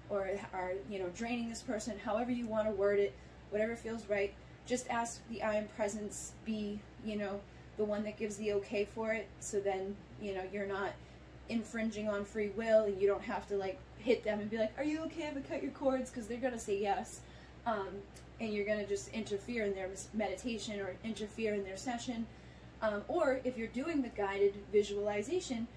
or are, you know, draining this person, however you want to word it, whatever feels right. just ask the I Am Presence be, you know, the one that gives the okay for it, so then, you know, you're not infringing on free will, and you don't have to like hit them and be like, are you okay if I cut your cords? Because they're gonna say yes, and you're gonna just interfere in their meditation or interfere in their session. Or if you're doing the guided visualization,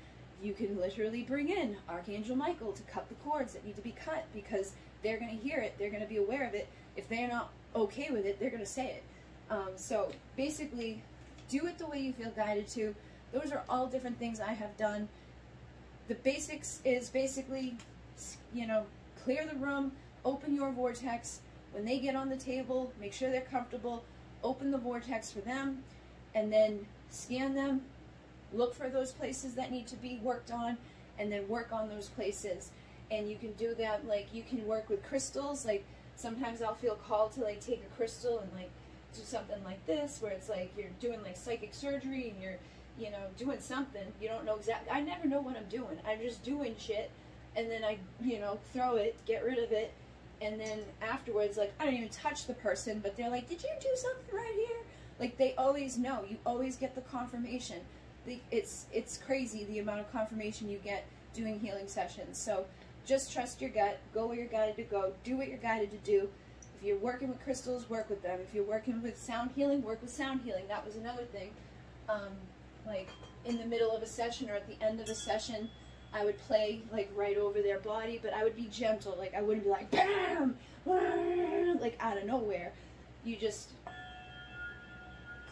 you can literally bring in Archangel Michael to cut the cords that need to be cut, because they're gonna hear it, they're gonna be aware of it. If they're not okay with it, they're gonna say it. So basically, do it the way you feel guided to. Those are all different things I have done. The basics is basically, you know, clear the room, open your vortex. When they get on the table, make sure they're comfortable, open the vortex for them, and then scan them, look for those places that need to be worked on, and then work on those places. And you can do that, like, you can work with crystals. Like, sometimes I'll feel called to, like, take a crystal and, like, do something like this, where it's like you're doing, like, psychic surgery, and you're, you know, doing something. You don't know exactly. I never know what I'm doing. I'm just doing shit, and then I, you know, throw it, get rid of it, and then afterwards, like, I don't even touch the person, but they're like, did you do something right here? Like, they always know. You always get the confirmation. It's crazy the amount of confirmation you get doing healing sessions. So just trust your gut. Go where you're guided to go. Do what you're guided to do. If you're working with crystals, work with them. If you're working with sound healing, work with sound healing. That was another thing. Like, in the middle of a session or at the end of a session, I would play, like, right over their body, but I would be gentle. Like, I wouldn't be like, bam, like, out of nowhere. You just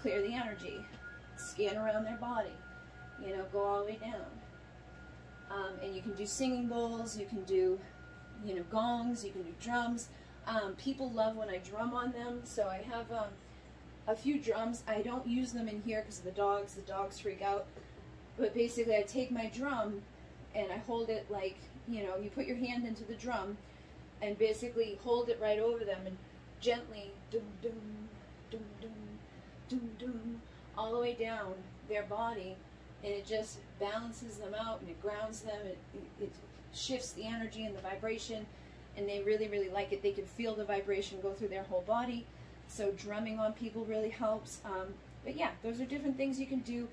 clear the energy, scan around their body, you know, go all the way down. And you can do singing bowls, you can do, you know, gongs, you can do drums. People love when I drum on them, so I have a few drums. I don't use them in here because of the dogs freak out. But basically I take my drum and I hold it like, you know, you put your hand into the drum and basically hold it right over them and gently dum dum dum dum dum dum all the way down their body, and it just balances them out and it grounds them. It shifts the energy and the vibration, and they really, really like it. They can feel the vibration go through their whole body. So drumming on people really helps. But yeah, those are different things you can do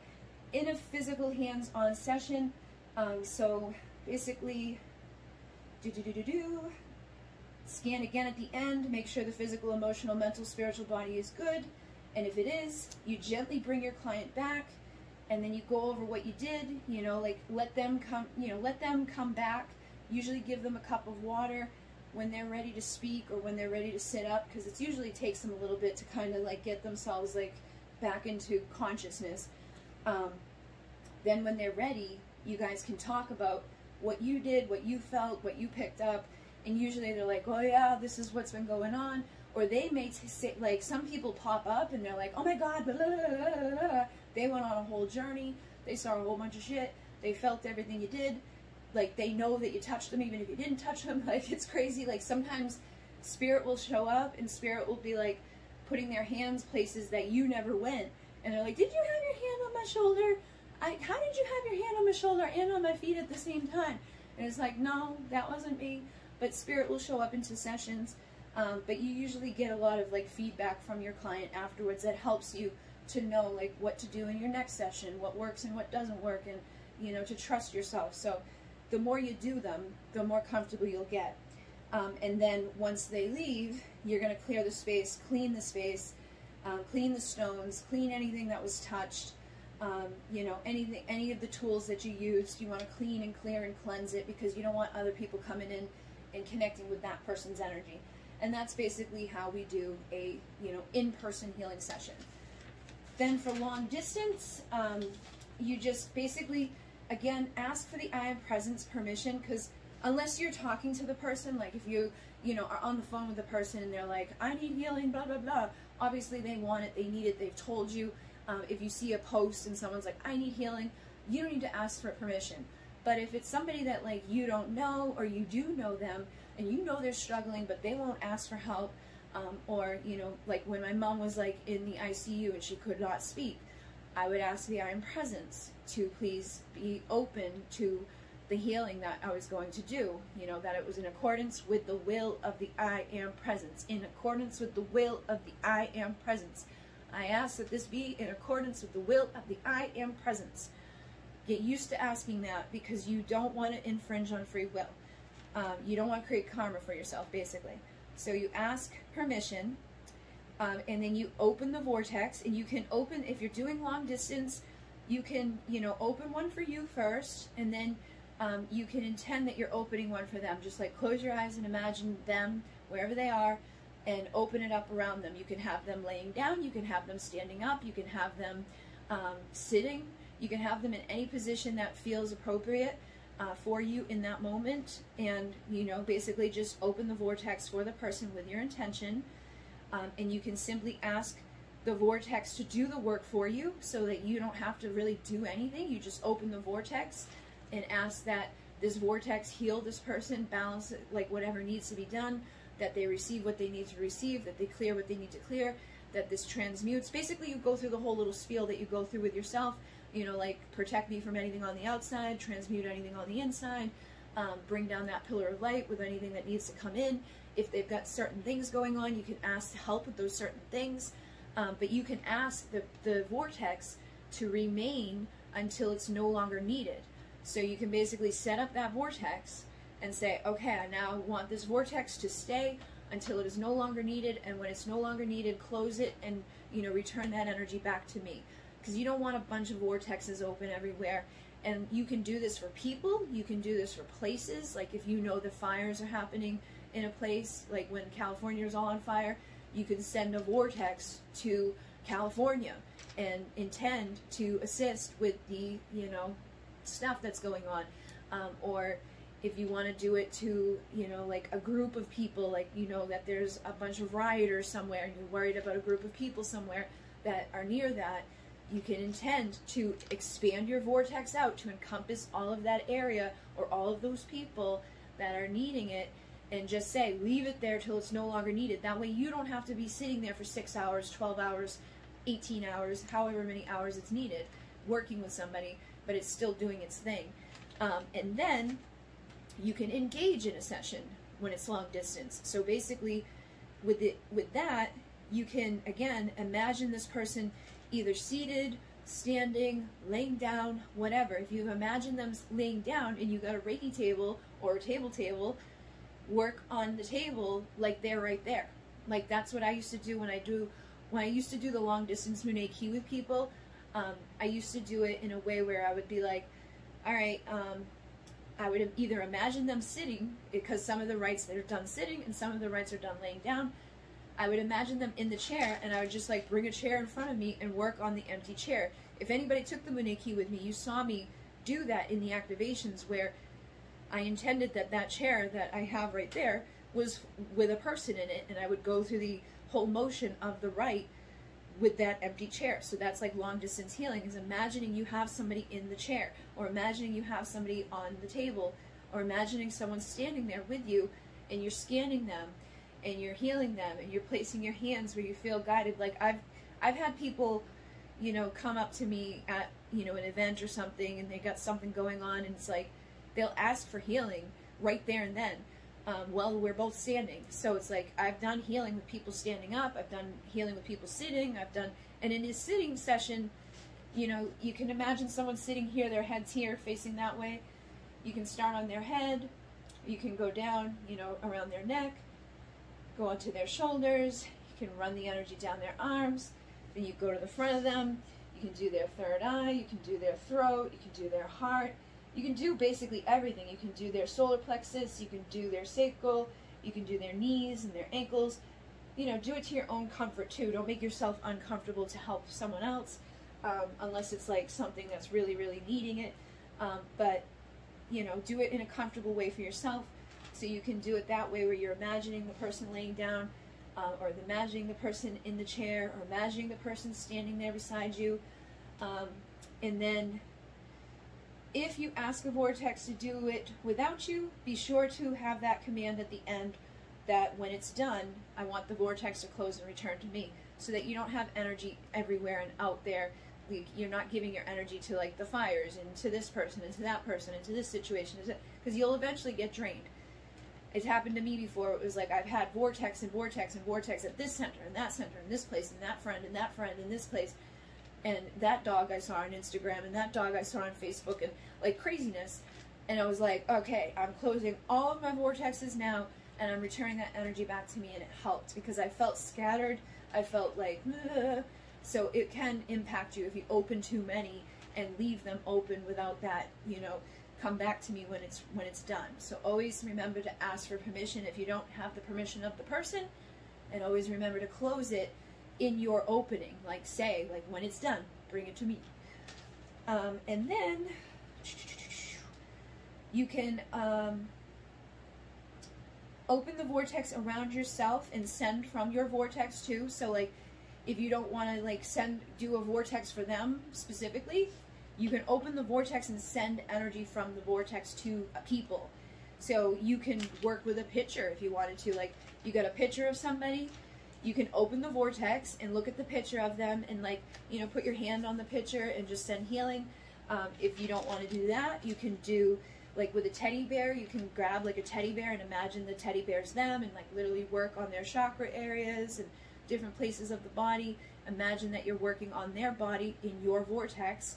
in a physical hands-on session. So basically, scan again at the end, make sure the physical, emotional, mental, spiritual body is good. And if it is, you gently bring your client back, and then you go over what you did, you know, like let them come back. Usually give them a cup of water when they're ready to speak or when they're ready to sit up, because it usually takes them a little bit to kind of like get themselves like back into consciousness. Then when they're ready, you guys can talk about what you did, what you felt, what you picked up, and usually they're like, oh yeah, this is what's been going on. Or they may say, like, some people pop up and they're like, oh my God, blah, blah, blah, blah, blah. They went on a whole journey, they saw a whole bunch of shit, they felt everything you did, like, they know that you touched them even if you didn't touch them. Like, it's crazy. Like, sometimes spirit will show up and spirit will be like putting their hands places that you never went, and they're like, did you have your hand on my shoulder? How did you have your hand on my shoulder and on my feet at the same time? And it's like, no, that wasn't me. But spirit will show up into sessions. But you usually get a lot of like feedback from your client afterwards that helps you to know like what to do in your next session, what works and what doesn't work, and you know, to trust yourself. So the more you do them, the more comfortable you'll get. And then once they leave, you're going to clear the space, clean the space, clean the stones, clean anything that was touched. You know, any of the tools that you used, you want to clean and clear and cleanse it, because you don't want other people coming in and connecting with that person's energy. And that's basically how we do a, you know, in-person healing session. Then for long distance, you just basically, again, ask for the I Am Presence permission, because unless you're talking to the person, like if you know, are on the phone with the person and they're like, I need healing, blah, blah, blah. Obviously they want it, they need it, they've told you. If you see a post and someone's like, I need healing, you don't need to ask for permission. But if it's somebody that like you don't know, or you do know them and you know they're struggling but they won't ask for help, or you know, like when my mom was like in the ICU and she could not speak, I would ask the I Am Presence to please be open to the healing that I was going to do, you know, that it was in accordance with the will of the I Am Presence, in accordance with the will of the I Am Presence. I ask that this be in accordance with the will of the I Am Presence. Get used to asking that, because you don't want to infringe on free will. You don't want to create karma for yourself, basically. So you ask permission, and then you open the vortex, and you can open, if you're doing long distance, you can, you know, open one for you first, and then you can intend that you're opening one for them. Just like close your eyes and imagine them wherever they are, and open it up around them. You can have them laying down, you can have them standing up, you can have them sitting, you can have them in any position that feels appropriate for you in that moment. And, you know, basically just open the vortex for the person with your intention, and you can simply ask the vortex to do the work for you, so that you don't have to really do anything. You just open the vortex and ask that this vortex heal this person, balance it, like whatever needs to be done, that they receive what they need to receive, that they clear what they need to clear, that this transmutes. Basically, you go through the whole little spiel that you go through with yourself, you know, like protect me from anything on the outside, transmute anything on the inside, bring down that pillar of light with anything that needs to come in. If they've got certain things going on, you can ask to help with those certain things. But you can ask the vortex to remain until it's no longer needed. So you can basically set up that vortex and say, okay, I now want this vortex to stay until it is no longer needed, and when it's no longer needed, close it and, you know, return that energy back to me. Because you don't want a bunch of vortexes open everywhere. And you can do this for people, you can do this for places. Like if you know the fires are happening in a place, like when California is all on fire, you can send a vortex to California and intend to assist with the, you know, stuff that's going on. Or if you want to do it to, you know, like a group of people, like, you know, that there's a bunch of rioters somewhere and you're worried about a group of people somewhere that are near that, you can intend to expand your vortex out to encompass all of that area or all of those people that are needing it, and just say, leave it there till it's no longer needed. That way you don't have to be sitting there for 6 hours, 12 hours, 18 hours, however many hours it's needed, working with somebody, but it's still doing its thing. And then you can engage in a session when it's long distance. So basically with that, you can, again, imagine this person either seated, standing, laying down, whatever. If you imagine them laying down and you got a Reiki table or a table, work on the table like they're right there. Like that's what I used to do when I used to do the long distance Reiki with people. I used to do it in a way where I would be like, all right, I would either imagine them sitting, because some of the rites that are done sitting and some of the rites are done laying down. I would imagine them in the chair, and I would just like bring a chair in front of me and work on the empty chair. If anybody took the Reiki with me, you saw me do that in the activations, where I intended that that chair that I have right there was with a person in it, and I would go through the whole motion of the rite with that empty chair. So that's like long distance healing, is imagining you have somebody in the chair, or imagining you have somebody on the table, or imagining someone standing there with you, and you're scanning them and you're healing them, and you're placing your hands where you feel guided. Like I've had people, you know, come up to me at, you know, an event or something, and they got something going on, and it's like they'll ask for healing right there and then. Well, we're both standing. So it's like, I've done healing with people standing up, I've done healing with people sitting, and in a sitting session, you know, you can imagine someone sitting here, their head's here, facing that way. You can start on their head, you can go down, you know, around their neck, go onto their shoulders, you can run the energy down their arms, then you go to the front of them, you can do their third eye, you can do their throat, you can do their heart. You can do basically everything. You can do their solar plexus, you can do their sacral, you can do their knees and their ankles. You know, do it to your own comfort too. Don't make yourself uncomfortable to help someone else, unless it's like something that's really, really needing it. But, you know, do it in a comfortable way for yourself. So you can do it that way, where you're imagining the person laying down, or imagining the person in the chair, or imagining the person standing there beside you. And then if you ask a vortex to do it without you, be sure to have that command at the end that when it's done, I want the vortex to close and return to me, so that you don't have energy everywhere and out there like, you're not giving your energy to like the fires and to this person and to that person and to this situation, because you'll eventually get drained. It's happened to me before. It was like I've had vortex and vortex and vortex at this center and that center and this place and that friend and this place, and that dog I saw on Instagram and that dog I saw on Facebook, and like craziness. And I was like, okay, I'm closing all of my vortexes now, and I'm returning that energy back to me, and it helped because I felt scattered. I felt like, ugh. So it can impact you if you open too many and leave them open without that, you know, come back to me when it's done. So always remember to ask for permission if you don't have the permission of the person, and always remember to close it in your opening. Like say, like when it's done, bring it to me. And then you can open the vortex around yourself and send from your vortex too. So like if you don't want to like do a vortex for them specifically, you can open the vortex and send energy from the vortex to people. So you can work with a picture if you wanted to. Like you got a picture of somebody, you can open the vortex and look at the picture of them and like, you know, put your hand on the picture and just send healing. If you don't want to do that, you can do like with a teddy bear, you can grab like a teddy bear and imagine the teddy bear's them and like literally work on their chakra areas and different places of the body. Imagine that you're working on their body in your vortex.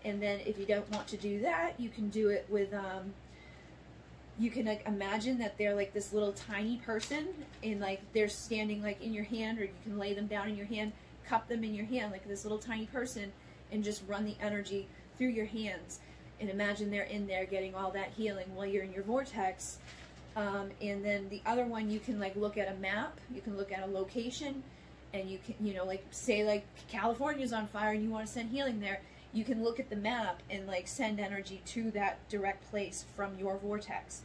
And then if you don't want to do that, you can do it with, you can like imagine that they're like this little tiny person and like they're standing like in your hand, or you can lay them down in your hand, cup them in your hand like this little tiny person, and just run the energy through your hands. And imagine they're in there getting all that healing while you're in your vortex. And then the other one, you can like look at a map, you can look at a location, and you can, you know, like say like California's on fire and you want to send healing there. You can look at the map and like send energy to that direct place from your vortex.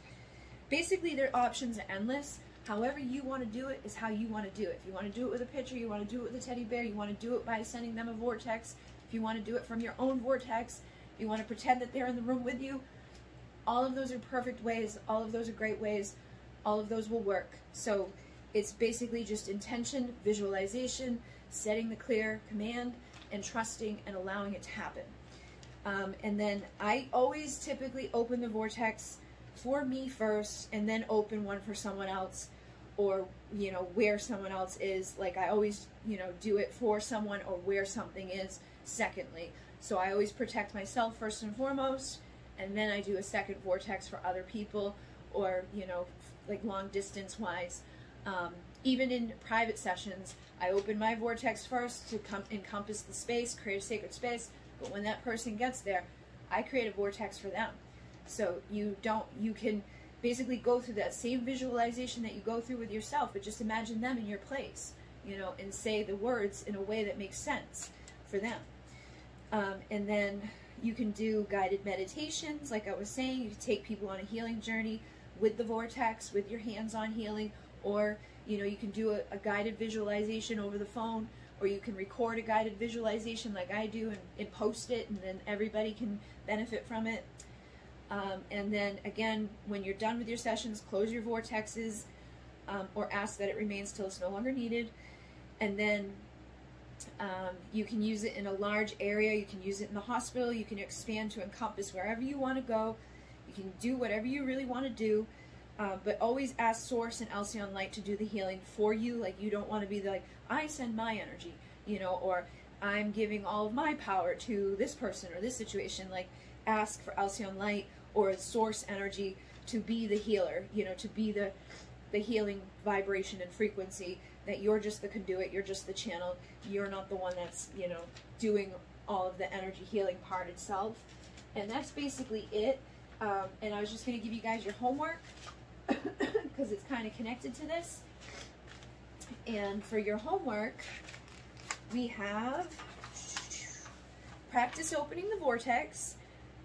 Basically, their options are endless. However you want to do it is how you want to do it. If you want to do it with a picture, you want to do it with a teddy bear, you want to do it by sending them a vortex. If you want to do it from your own vortex, if you want to pretend that they're in the room with you, all of those are perfect ways. All of those are great ways. All of those will work. So it's basically just intention, visualization, setting the clear command, and trusting and allowing it to happen. And then I always typically open the vortex for me first, and then open one for someone else, or, you know, where someone else is. Like I always, you know, do it for someone or where something is secondly. So I always protect myself first and foremost, and then I do a second vortex for other people, or, you know, like long distance wise. Even in private sessions, I open my vortex first to encompass the space, create a sacred space, but when that person gets there, I create a vortex for them. So you can basically go through that same visualization that you go through with yourself, but just imagine them in your place, you know, and say the words in a way that makes sense for them. And then you can do guided meditations, like I was saying. You can take people on a healing journey with the vortex, with your hands-on healing, or, you know, you can do a guided visualization over the phone, or you can record a guided visualization like I do and post it, and then everybody can benefit from it. And then again, when you're done with your sessions, close your vortexes, or ask that it remains till it's no longer needed. And then you can use it in a large area. You can use it in the hospital. You can expand to encompass wherever you want to go. You can do whatever you really want to do. But always ask Source and Alcyone Light to do the healing for you. Like, you don't want to be like, I send my energy, you know, or I'm giving all of my power to this person or this situation. Like, ask for Alcyone Light or Source energy to be the healer, you know, to be the healing vibration and frequency, that you're just the conduit, you're just the channel, you're not the one that's, you know, doing all of the energy healing part itself. And that's basically it. And I was just going to give you guys your homework because it's kind of connected to this. And for your homework, we have practice opening the vortex,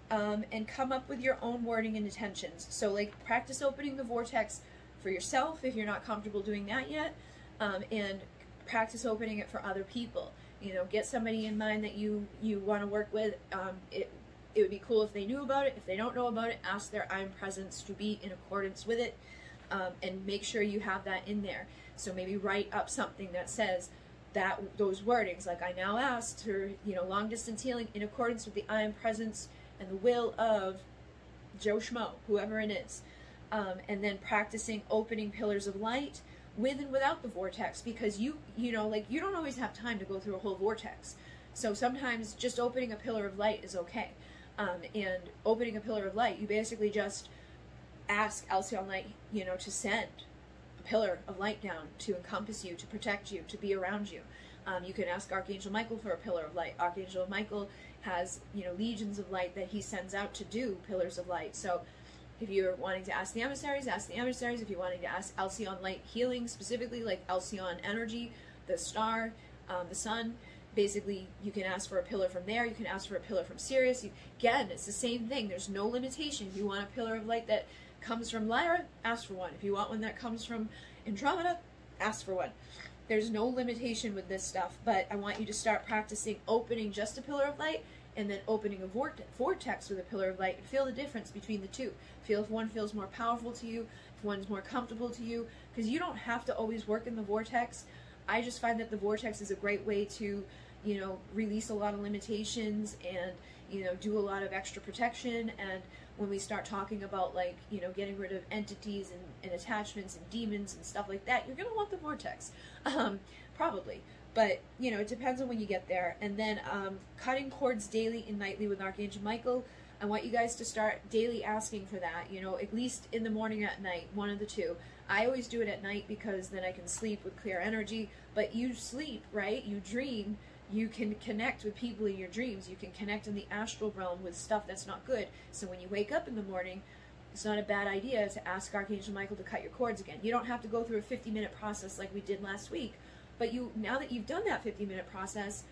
and come up with your own wording and intentions. So like practice opening the vortex for yourself if you're not comfortable doing that yet, and practice opening it for other people. You know, get somebody in mind that you want to work with. It would be cool if they knew about it. If they don't know about it, ask their I'm presence to be in accordance with it, and make sure you have that in there. So maybe write up something that says, those wordings, like I now ask for, you know, long distance healing in accordance with the I am presence and the will of Joe Schmo, whoever it is. And then practicing opening pillars of light with and without the vortex, because you know, like, you don't always have time to go through a whole vortex. So sometimes just opening a pillar of light is okay. And opening a pillar of light, you basically just ask Alcyone Light, you know, to send a pillar of light down to encompass you, to protect you, to be around you. You can ask Archangel Michael for a pillar of light. Archangel Michael has, you know, legions of light that he sends out to do pillars of light. So if you're wanting to ask the emissaries, ask the emissaries. If you're wanting to ask Alcyone Light Healing, specifically like Alcyone Energy, the star, the sun, basically you can ask for a pillar from there. You can ask for a pillar from Sirius. Again, it's the same thing. There's no limitation. If you want a pillar of light that comes from Lyra, ask for one. If you want one that comes from Andromeda, ask for one. There's no limitation with this stuff, but I want you to start practicing opening just a pillar of light and then opening a vortex with a pillar of light, and feel the difference between the two. Feel if one feels more powerful to you, if one's more comfortable to you, because you don't have to always work in the vortex. I just find that the vortex is a great way to, you know, release a lot of limitations and, you know, do a lot of extra protection. And when we start talking about, like, you know, getting rid of entities and attachments and demons and stuff like that, you're going to want the vortex, probably. But, you know, it depends on when you get there. And then cutting cords daily and nightly with Archangel Michael. I want you guys to start daily asking for that, you know, at least in the morning or at night, one of the two. I always do it at night because then I can sleep with clear energy. But you sleep, right? You dream. You can connect with people in your dreams. You can connect in the astral realm with stuff that's not good. So when you wake up in the morning, it's not a bad idea to ask Archangel Michael to cut your cords again. You don't have to go through a 50-minute process like we did last week. But now that you've done that 50-minute process,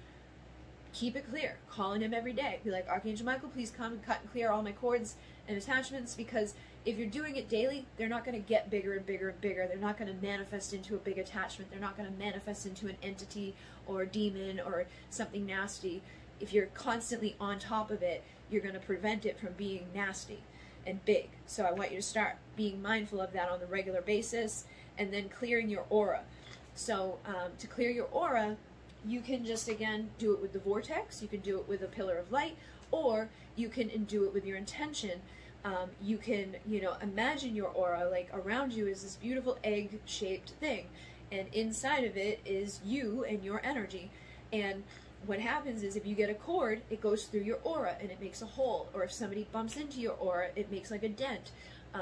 keep it clear. Call on him every day. Be like, Archangel Michael, please come and cut and clear all my cords and attachments, because if you're doing it daily, they're not going to get bigger and bigger and bigger. They're not going to manifest into a big attachment. They're not going to manifest into an entity or a demon or something nasty. If you're constantly on top of it, you're going to prevent it from being nasty and big. So I want you to start being mindful of that on a regular basis, and then clearing your aura. So to clear your aura, you can just, again, do it with the vortex. You can do it with a pillar of light, or you can do it with your intention. You can, you know, imagine your aura, like around you is this beautiful egg-shaped thing, and inside of it is you and your energy. And what happens is, if you get a cord, it goes through your aura and it makes a hole, or if somebody bumps into your aura, it makes like a dent.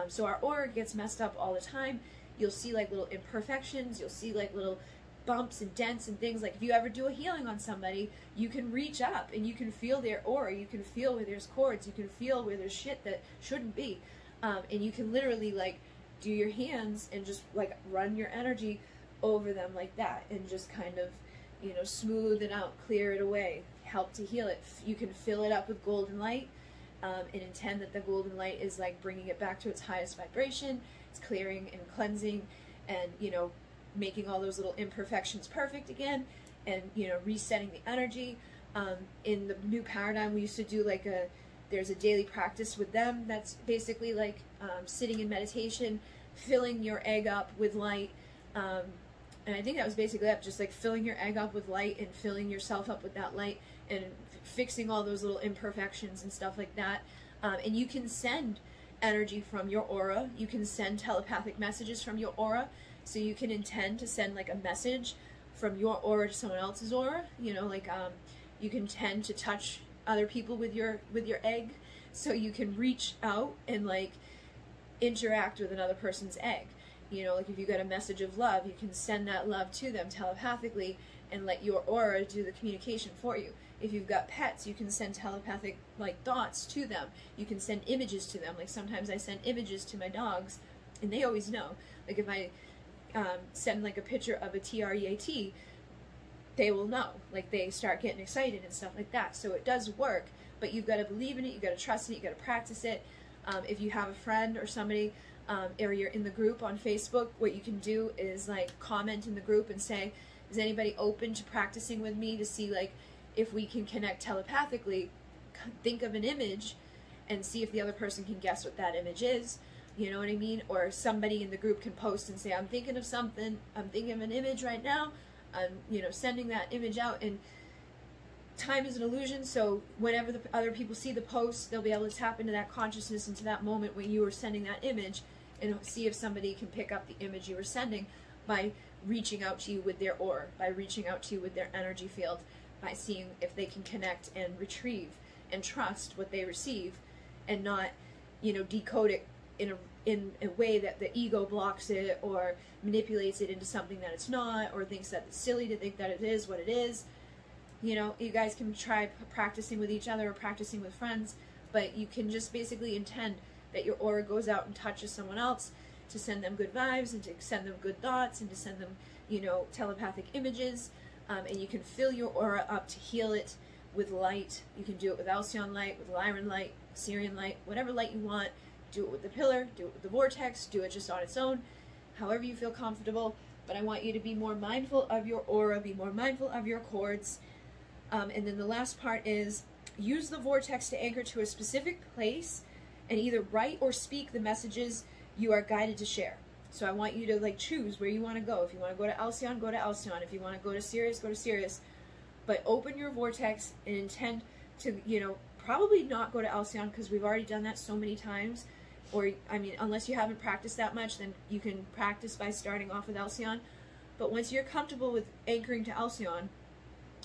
So our aura gets messed up all the time. You'll see like little imperfections, you'll see like little bumps and dents and things. Like if you ever do a healing on somebody, you can reach up and you can feel their aura, you can feel where there's cords, you can feel where there's shit that shouldn't be. And you can literally like do your hands and just like run your energy over them like that, and just kind of, you know, smooth it out, clear it away, help to heal it. You can fill it up with golden light, and intend that the golden light is like bringing it back to its highest vibration. It's clearing and cleansing and, you know, making all those little imperfections perfect again, and, you know, resetting the energy. In the new paradigm, we used to do like there's a daily practice with them that's basically like sitting in meditation, filling your egg up with light, and I think that was basically that, just like filling your egg up with light and filling yourself up with that light and fixing all those little imperfections and stuff like that. And you can send energy from your aura. You can send telepathic messages from your aura. So you can intend to send like a message from your aura to someone else's aura. You know, like you can tend to touch other people with your egg. So you can reach out and like interact with another person's egg. You know, like if you get a message of love, you can send that love to them telepathically and let your aura do the communication for you. If you've got pets, you can send telepathic like thoughts to them. You can send images to them. Like sometimes I send images to my dogs and they always know. Like if I send like a picture of a TREAT, they will know. Like they start getting excited and stuff like that. So it does work, but you've got to believe in it, you've got to trust in it, you've got to practice it. If you have a friend or somebody, or you're in the group on Facebook, what you can do is like comment in the group and say, is anybody open to practicing with me to see like if we can connect telepathically? Think of an image and see if the other person can guess what that image is. You know what I mean? Or somebody in the group can post and say, I'm thinking of something, I'm thinking of an image right now, you know, sending that image out. And time is an illusion, so whenever the other people see the post, they'll be able to tap into that consciousness, into that moment when you were sending that image, and see if somebody can pick up the image you were sending by reaching out to you with their aura, by reaching out to you with their energy field, by seeing if they can connect and retrieve and trust what they receive, and not, you know, decode it in a way that the ego blocks it or manipulates it into something that it's not, or thinks that it's silly to think that it is what it is. You know, you guys can try practicing with each other or practicing with friends, but you can just basically intend that your aura goes out and touches someone else, to send them good vibes and to send them good thoughts and to send them, you know, telepathic images. And you can fill your aura up to heal it with light. You can do it with Alcyone Light, with Lyran Light, Syrian Light, whatever light you want. Do it with the pillar, do it with the vortex, do it just on its own, however you feel comfortable. But I want you to be more mindful of your aura, be more mindful of your cords. And then the last part is, use the vortex to anchor to a specific place and either write or speak the messages you are guided to share. So I want you to like choose where you want to go. If you want to go to Alcyone, go to Alcyone. If you want to go to Sirius, go to Sirius. But open your vortex and intend to, you know, probably not go to Alcyone, because we've already done that so many times. Or, I mean, unless you haven't practiced that much, then you can practice by starting off with Alcyone. But once you're comfortable with anchoring to Alcyone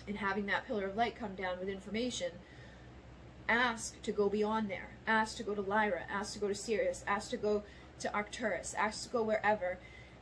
and having that pillar of light come down with information, ask to go beyond there. Ask to go to Lyra. Ask to go to Sirius. Ask to go to Arcturus. Ask to go wherever,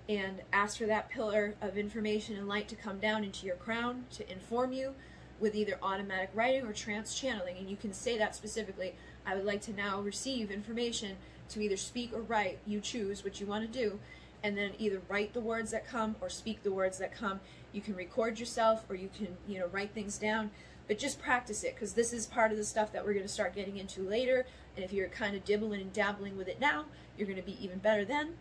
and ask for that pillar of information and light to come down into your crown to inform you with either automatic writing or trance channeling. And you can say that specifically. I would like to now receive information to either speak or write. You choose what you want to do, and then either write the words that come or speak the words that come. You can record yourself, or you can, you know, write things down, but just practice it, because this is part of the stuff that we're going to start getting into later. And if you're kind of dibbling and dabbling with it now, you're going to be even better then.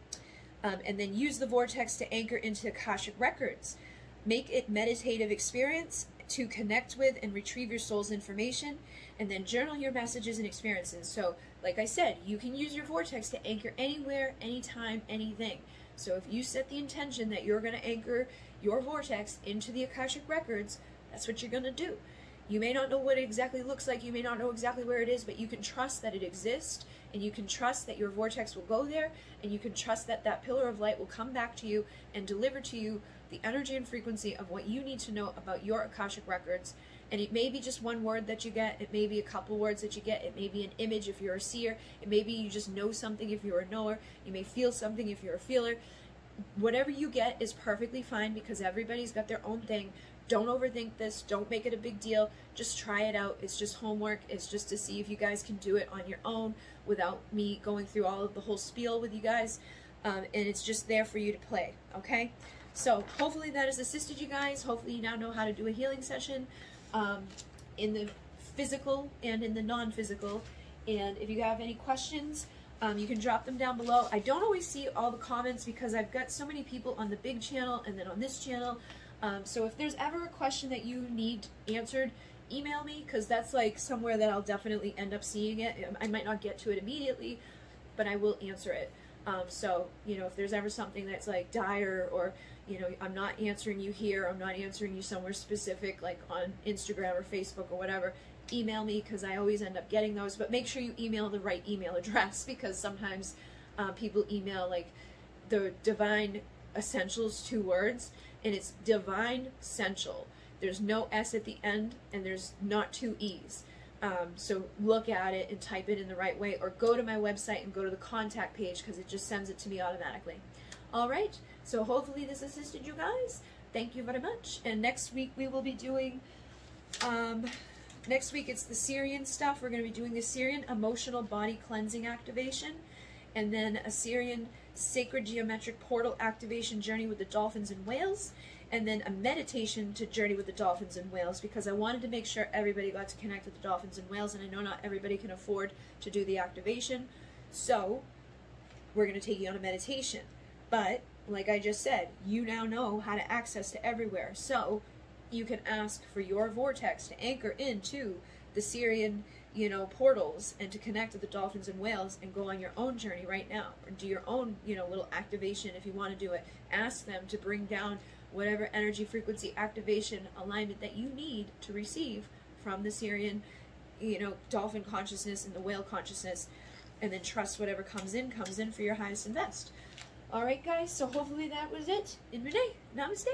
And then use the vortex to anchor into Akashic records. Make it meditative experience to connect with and retrieve your soul's information, and then journal your messages and experiences. So, like I said, you can use your vortex to anchor anywhere, anytime, anything. So if you set the intention that you're going to anchor your vortex into the Akashic records, that's what you're going to do. You may not know what it exactly looks like, you may not know exactly where it is, but you can trust that it exists, and you can trust that your vortex will go there, and you can trust that that pillar of light will come back to you and deliver to you the energy and frequency of what you need to know about your Akashic records. And it may be just one word that you get, it may be a couple words that you get, it may be an image if you're a seer, it may be you just know something if you're a knower, you may feel something if you're a feeler. Whatever you get is perfectly fine, because everybody's got their own thing. Don't overthink this. Don't make it a big deal. Just try it out. It's just homework. It's just to see if you guys can do it on your own without me going through all of the whole spiel with you guys. And it's just there for you to play, okay? So hopefully that has assisted you guys. Hopefully you now know how to do a healing session in the physical and in the non-physical. And if you have any questions, you can drop them down below. I don't always see all the comments because I've got so many people on the big channel and then on this channel. So if there's ever a question that you need answered, email me, because that's like somewhere that I'll definitely end up seeing it. I might not get to it immediately, but I will answer it. So, you know, if there's ever something that's like dire, or, you know, I'm not answering you here, I'm not answering you somewhere specific, like on Instagram or Facebook or whatever, email me, because I always end up getting those. But make sure you email the right email address, because sometimes people email like the Divine Essentials 2 words, and it's Divine Essential. There's no S at the end, and there's not 2 E's. So look at it and type it in the right way, or go to my website and go to the contact page, because it just sends it to me automatically. Alright, so hopefully this assisted you guys. Thank you very much. And next week we will be doing, next week it's the Syrian stuff. We're going to be doing the Syrian Emotional Body Cleansing Activation, and then a Syrian Sacred Geometric Portal Activation Journey with the Dolphins and Whales, and then a meditation to journey with the dolphins and whales, because I wanted to make sure everybody got to connect with the dolphins and whales, and I know not everybody can afford to do the activation. So we're going to take you on a meditation. But like I just said, you now know how to access to everywhere. So you can ask for your vortex to anchor into the Syrian, you know, portals, and to connect with the dolphins and whales, and go on your own journey right now, or do your own, you know, little activation if you want to do it. Ask them to bring down whatever energy, frequency, activation, alignment that you need to receive from the Sirian, you know, dolphin consciousness and the whale consciousness, and then trust whatever comes in for your highest and best. All right, guys, so hopefully that was it. In Renee, namaste.